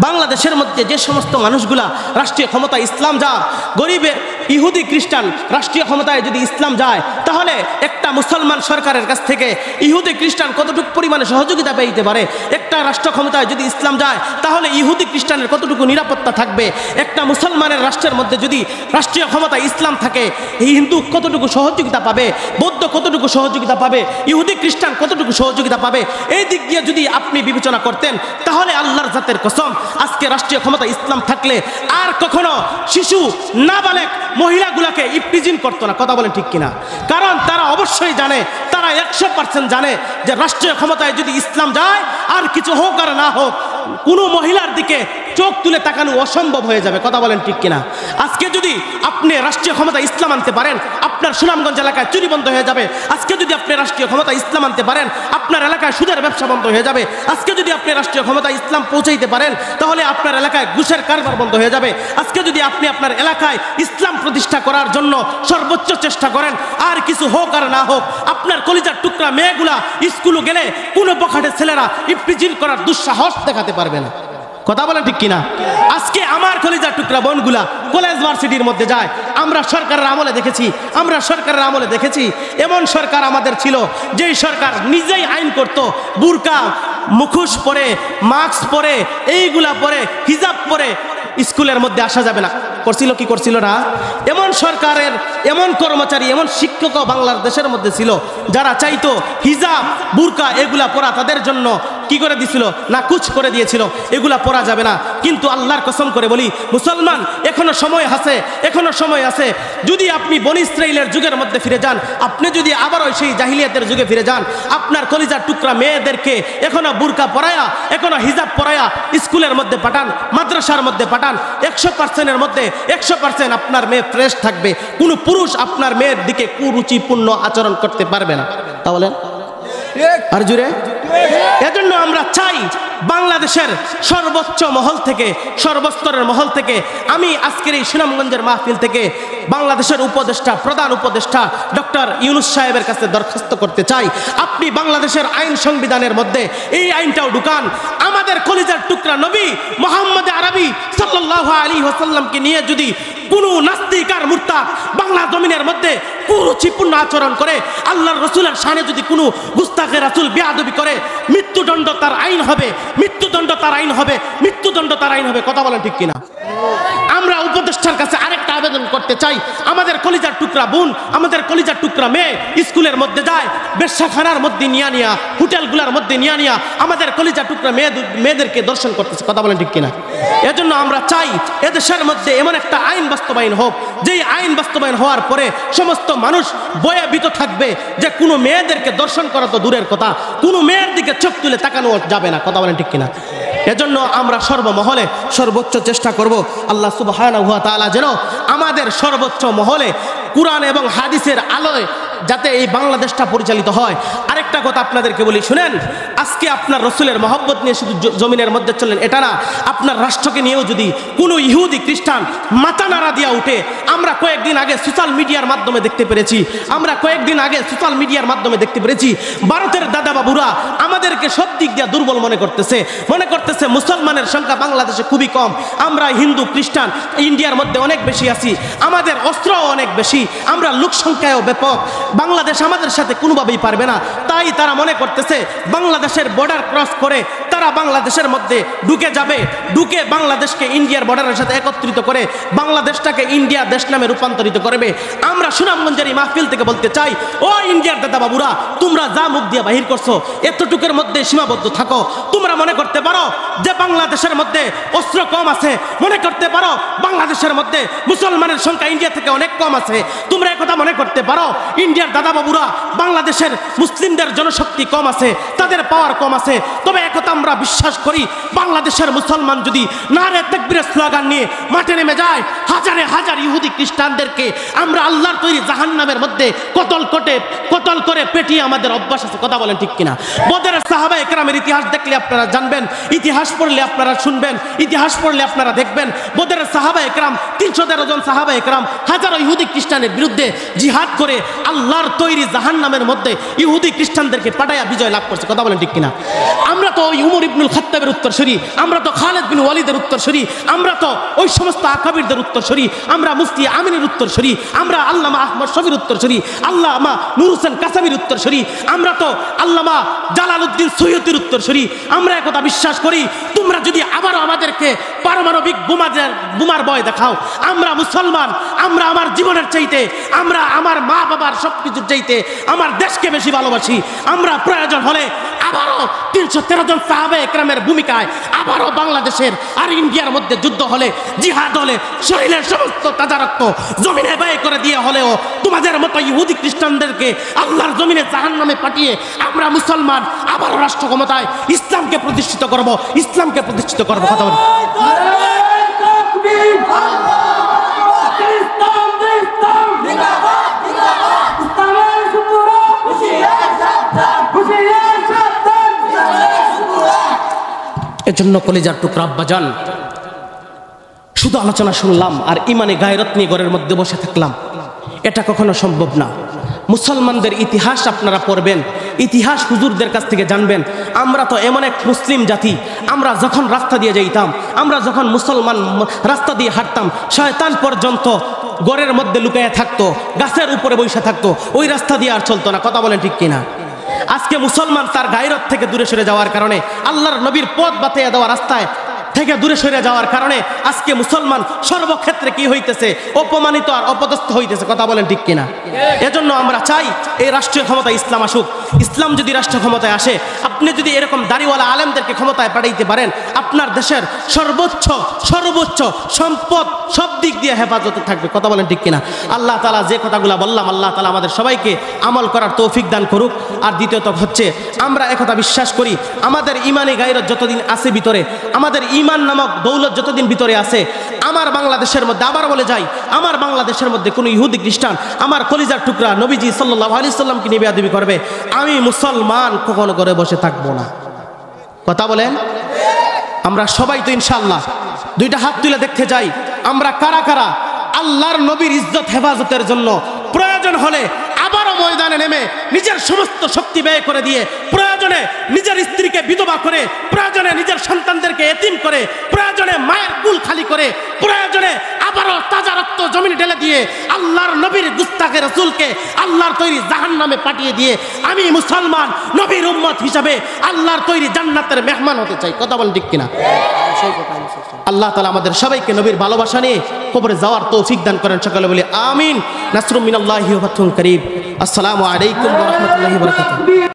বাংলাদেশের মধ্যে যে সমস্ত মানুষগুলা রাষ্ট্রীয় ক্ষমতায় ইসলাম যায়, গরিবের ইহুদি খ্রিস্টান রাষ্ট্রীয় ক্ষমতায় যদি ইসলাম যায়, তাহলে একটা মুসলমান সরকারের কাছ থেকে ইহুদি খ্রিস্টান কতটুকু পরিমাণে সহযোগিতা পেতে পারে? একটা রাষ্ট্র ক্ষমতায় যদি ইসলাম যায়, তাহলে ইহুদি খ্রিস্টানের কতটুকু নিরাপত্তা থাকবে? একটা মুসলমানের রাষ্ট্রের মধ্যে যদি রাষ্ট্রীয় ক্ষমতায় ইসলাম থাকে, হিন্দু কতটুকু সহযোগিতা পাবে? বৌদ্ধ কতটুকু সহযোগিতা পাবে? ইহুদি খ্রিস্টান কতটুকু সহযোগিতা পাবে? এই দিক দিয়ে যদি আপনি বিবেচনা করতেন, তাহলে আল্লাহর জাতের কসম, আজকে রাষ্ট্রীয় ক্ষমতা ইসলাম থাকলে আর কখনো শিশু, নাবালেগ মহিলাগুলাকে ইপটিজিং করতো না। কথা বলেন ঠিক কিনা? কারণ তারা অবশ্যই অবশ্যই জানে, তারা 100% জানে যে রাষ্ট্রীয় ক্ষমতায় যদি ইসলাম যায়, আর কিছু হোক আর না হোক, কোনো মহিলার দিকে চোখ তুলে তাকানো অসম্ভব হয়ে যাবে। কথা বলেন ঠিক কিনা? আজকে যদি আপনি রাষ্ট্রীয় ক্ষমতা ইসলাম আনতে পারেন, আপনার সুনামগঞ্জ এলাকায় চুরি বন্ধ হয়ে যাবে। আজকে যদি আপনি রাষ্ট্রীয় ক্ষমতা ইসলাম আনতে পারেন, আপনার এলাকায় সুদের ব্যবসা বন্ধ হয়ে যাবে। আজকে যদি আপনি রাষ্ট্রীয় ক্ষমতা ইসলাম পৌঁছাইতে পারেন, তাহলে আপনার এলাকায় ঘুষের কারবার বন্ধ হয়ে যাবে। আজকে যদি আপনি আপনার এলাকায় ইসলাম প্রতিষ্ঠা করার জন্য সর্বোচ্চ চেষ্টা করেন, আর কিছু হোক আর না হোক, আপনার কলিজার টুকরা মেয়েগুলা স্কুলে গেলে কোনো বখাটে ছেলেরা ইফতিজিল করার দুঃসাহস দেখাতে পারবে না। কথা বলেন ঠিক কিনা? আজকে আমার কলিজার টুকরা বোনগুলা কলেজ ভার্সিটির মধ্যে যায়। আমরা সরকারের আমলে দেখেছি এমন সরকার আমাদের ছিল, যেই সরকার নিজেই আইন করত, বুরকা মুখোশ পরে, মাস্ক পরে, এইগুলা পরে, হিজাব পরে স্কুলের মধ্যে আসা যাবে না। করছিল কি করছিল না? এমন সরকারের এমন কর্মচারী, এমন শিক্ষকও বাংলাদেশের মধ্যে ছিল, যারা চাইতো হিজাব, বুরকা এগুলা পরা তাদের জন্য কি করে দিছিল না, কুচ করে দিয়েছিল, এগুলা পরা যাবে না। কিন্তু আল্লাহর কসম করে বলি, মুসলমান, এখনো সময় আছে। যদি আপনি বনি ইসরাইলের যুগের মধ্যে ফিরে যান, আপনি যদি আবারও সেই জাহিলিয়াতের যুগে ফিরে যান, আপনার কলিজার টুকরা মেয়েদেরকে এখনো বুরকা পরায়া, এখনো হিজাব পরায়া স্কুলের মধ্যে পাঠান, মাদ্রাসার মধ্যে পাঠান। 100%-এর মধ্যে 100% আপনার মেয়ে ফ্রেশ থাকবে। কোনো পুরুষ আপনার মেয়ের দিকে কুরুচিপূর্ণ আচরণ করতে পারবে না। তাহলে আর জুড়ে এজন্য আমরা চাই বাংলাদেশের সর্বোচ্চ মহল থেকে, সর্বস্তরের মহল থেকে, আমি আজকের এই সুনামগঞ্জের মাহফিল থেকে বাংলাদেশের প্রধান উপদেষ্টা ডক্টর ইউনূস সাহেবের কাছে দরখাস্ত করতে চাই, আপনি বাংলাদেশের আইন সংবিধানের মধ্যে এই আইনটাও ঢুকান। আমাদের কলিজার টুকরা নবী মুহাম্মদ আরবি সাল্লাল্লাহু আলাইহি ওয়াসাল্লামকে নিয়ে যদি কোনো নাস্তিক আর মুরতাদ বাংলা জমিনের মধ্যে কুরুচিপূর্ণ আচরণ করে, আল্লাহর রাসূলের শানে যদি কোনো গুস্তাখে রাসূল বেয়াদবি করে, মৃত্যুদণ্ড তার আইন হবে। কথা বলেন ঠিক কিনা? আমরা উপদেষ্টার কাছে আরেকটা আবেদন করতে চাই, আমাদের কলিজার টুকরা বোন, আমাদের কলিজার টুকরা মেয়ে স্কুলের মধ্যে যায়, বেশ্যাখানার মধ্যে নিয়া, হোটেলগুলোর মধ্যে নিয়া আমাদের কলিজার টুকরা মেয়েদেরকে দর্শন করতেছে। কথা বলেন ঠিক কিনা? এজন্য আমরা চাই এদেশের মধ্যে এমন একটা আইন বাস্তবায়ন হোক, যেই আইন বাস্তবায়ন হওয়ার পরে সমস্ত মানুষ ভয়ে ভীত থাকবে যে কোনো মেয়েদেরকে দর্শন করা তো দূরের কথা, কোনো মেয়ের দিকে চোখ তুলে তাকানো যাবে না। কথা বলেন ঠিক কিনা? এজন্য আমরা সর্বমহলে সর্বোচ্চ চেষ্টা করব, আল্লাহ সুবহানাহু ওয়া তাআলা যেন আমাদের সর্বোচ্চ মহলে কুরআন এবং হাদিসের আলোয় যাতে এই বাংলাদেশটা পরিচালিত হয়। আরেকটা কথা আপনাদেরকে বলি, শুনেন, আজকে আপনার রসুলের মহব্বত নিয়ে শুধু জমিনের মধ্যে চললেন এটা না, আপনার রাষ্ট্রকে নিয়েও যদি কোনো ইহুদি খ্রিস্টান মাথা নাড়া দিয়া উঠে, আমরা কয়েকদিন আগে সোশ্যাল মিডিয়ার মাধ্যমে দেখতে পেরেছি, ভারতের দাদা বাবুরা আমাদেরকে সব দিক দিয়ে দুর্বল মনে করতেছে মুসলমানের সংখ্যা বাংলাদেশে খুবই কম, আমরা হিন্দু খ্রিস্টান ইন্ডিয়ার মধ্যে অনেক বেশি আছি, আমাদের অস্ত্রও অনেক বেশি, আমরা লোক সংখ্যায়ও ব্যাপক, বাংলাদেশ আমাদের সাথে কোনোভাবেই পারবে না। তাই তারা মনে করতেছে বাংলাদেশের বর্ডার ক্রস করে তারা বাংলাদেশের মধ্যে ঢুকে বাংলাদেশকে ইন্ডিয়ার বর্ডারের সাথে একত্রিত করে বাংলাদেশটাকে ইন্ডিয়া দেশ নামে রূপান্তরিত করবে। আমরা সুনামগঞ্জের এই মাহফিল থেকে বলতে চাই, ও ইন্ডিয়ার দাদা বাবুরা, তোমরা যা মুখ দিয়ে বাহির করছো এতটুকুর মধ্যে সীমাবদ্ধ থাকো। তোমরা মনে করতে পারো যে বাংলাদেশের মধ্যে অস্ত্র কম আছে, মনে করতে পারো বাংলাদেশের মধ্যে মুসলমানের সংখ্যা ইন্ডিয়া থেকে অনেক কম আছে, তোমরা একথা মনে করতে পারো ইন্ডিয়ার দাদা বাবুরা বাংলাদেশের মুসলিমদের জনশক্তি কম আছে, তাদের পাওয়ার কম আছে। তবে একথা আমরা বিশ্বাস করি, বাংলাদেশের মুসলমান যদি নারে তাকবীরের স্লোগান নিয়ে মাঠে নেমে যায়, হাজারে হাজার ইহুদি খ্রিস্টানদেরকে আমরা আল্লাহর তৈরি জাহান্নামের মধ্যে কতল করে পেটিয়ে আমাদের অভ্যাস আছে। কথা বলেন ঠিক কিনা? বদরের সাহাবা একরামের ইতিহাস দেখলে আপনারা জানবেন, ইতিহাস পড়লে আপনারা শুনবেন, ইতিহাস পড়লে আপনারা দেখবেন, বদরের সাহাবা একরাম 313 জন সাহাবা একরাম হাজারো ইহুদি খ্রিস্টানের বিরুদ্ধে জিহাদ করে আল্লাহর তৈরি জাহান্নামের মধ্যে ইহুদি খ্রিস্টানদেরকে পাঠায়া বিজয় লাভ করছে। কথা বলেন ঠিক কিনা? আমরা তো ওই উমর ইবনুল খাত্তাবের উত্তরসূরি, আমরা তো খালেদ বিন ওয়ালিদের উত্তরসূরি, আমরা তো ওই সমস্ত আকাবিরদের উত্তরসূরি, আমরা মুফতি আমিনের উত্তরসূরি, আমরা আল্লামা আহমদ শফির উত্তরসূরি, আল্লামা নূর হোসেন কাসামির উত্তরসূরি, আমরা তো আল্লামা জালালউদ্দিন সৈয়দীর উত্তরসূরি। আমরা একথা বিশ্বাস করি, তোমরা যদি আবারও আমাদেরকে পারমাণবিক বোমার ভয় দেখাও, আমরা মুসলমান, আমরা আমার জীবনের চাইতে, আমরা আমার মা বাবার সবকিছুর চাইতে আমার দেশকে বেশি ভালোবাসি। আমরা প্রয়োজন হলে আবারও 313 জন সাহাবে একরামের ভূমিকায় আবারও বাংলাদেশের আর ইন্ডিয়ার মধ্যে যুদ্ধ হলে, জিহাদ হলে, শরীরের সমস্ত তাজা রক্ত জমিনে ব্যয় করে দিয়ে হলেও তোমাদের মতো ইহুদি খ্রিস্টানদেরকে আল্লাহর জমিনে জাহান্নামে পাঠিয়ে আমরা মুসলমান আবারও রাষ্ট্র ক্ষমতায় ইসলামকে প্রতিষ্ঠিত করব, ইসলামকে প্রতিষ্ঠিত করব। কথা বলি। এজন্য কলিজার টুকরা আব্বাজান, শুধু আলোচনা শুনলাম আর ইমানে গায়রত নিয়ে ঘরের মধ্যে বসে থাকলাম, এটা কখনো সম্ভব না। মুসলমানদের ইতিহাস আপনারা পড়বেন, ইতিহাস হুজুরদের কাছ থেকে জানবেন। আমরা তো এমন এক মুসলিম জাতি, আমরা যখন রাস্তা দিয়ে যাইতাম, আমরা যখন মুসলমান রাস্তা দিয়ে হাঁটতাম, শয়তান পর্যন্ত ঘরের মধ্যে লুকিয়ে থাকতো, গাছের উপরে বসে থাকতো, ওই রাস্তা দিয়ে আর চলতো না। কথা বলেন ঠিক কিনা? আজকে মুসলমান তার গায়রত থেকে দূরে সরে যাওয়ার কারণে, আল্লাহর নবীর পথ বাতিয়ে দেওয়া রাস্তায় থেকে দূরে সরে যাওয়ার কারণে আজকে মুসলমান সর্বক্ষেত্রে কি হইতেছে? অপমানিত আর অপদস্থ হইতেছে। কথা বলেন ঠিক কিনা? এজন্য আমরা চাই এই রাষ্ট্রীয় ক্ষমতায় ইসলাম আসুক। ইসলাম যদি রাষ্ট্র ক্ষমতায় আসে, আপনি যদি এরকম দাড়িওয়ালা আলেমদেরকে ক্ষমতায় পাঠাইতে পারেন, আপনার দেশের সর্বোচ্চ সম্পদ সব দিক দিয়ে হেফাজতে থাকবে। কথা বলেন ঠিক কিনা? আল্লাহ তাআলা যে কথাগুলো বললাম, আল্লাহ তাআলা আমাদের সবাইকে আমল করার তৌফিক দান করুক। আর দ্বিতীয়ত হচ্ছে, আমরা একথা বিশ্বাস করি, আমাদের ইমানি গায়রত যতদিন আছে ভিতরে, আমাদের ইমান নামক দৌলত যতদিন ভিতরে আছে, আমার বাংলাদেশের মধ্যে, আবার বলে যাই, আমার বাংলাদেশের মধ্যে কোনো ইহুদি খ্রিস্টান আমার কলিজার টুকরা নবীজি সাল্লাল্লাহু আলাইহি সাল্লামকে নিয়ে বেয়াদবি করবে, আমি মুসলমান কখনো করে বসে থাকবো না। কথা বলেন? আমরা সবাই তো ইনশাআল্লাহ দুইটা হাত তুলে দেখতে যাই, আমরা কারা কারা আল্লাহর নবীর ইজ্জত হেফাজতের জন্য প্রয়োজন হলে আবারও ময়দানে নেমে নিজের সমস্ত শক্তি ব্যয় করে দিয়ে, প্রয়োজনে নিজের স্ত্রীকে বিধবা করে, প্রয়োজনে নিজের সন্তানদেরকে এতিম করে, প্রয়োজনে মায়ের কুল খালি করে, প্রয়োজনে আবারও তাজা রক্ত জমিনে ঢেলে দিয়ে আল্লাহর নবীর গুস্তাখে রাসূলকে আল্লাহর তৈরি জাহান্নামে পাঠিয়ে দিয়ে আমি মুসলমান নবীর উম্মত হিসাবে আল্লাহর তৈরি জান্নাতের মেহমান হতে চাই। কথা বলেন ঠিক কিনা? আল্লাহ তাআলা আমাদের সবাইকে নবীর ভালোবাসা নিয়ে কবরে যাওয়ার তৌফিক দান করেন। সকলে বলি আমিন। নাসরুম মিনাল্লাহি ওয়া ফাতহুন করিম। আসসালামু আলাইকুম ওয়া রাহমাতুল্লাহি ওয়া বারাকাতুহু।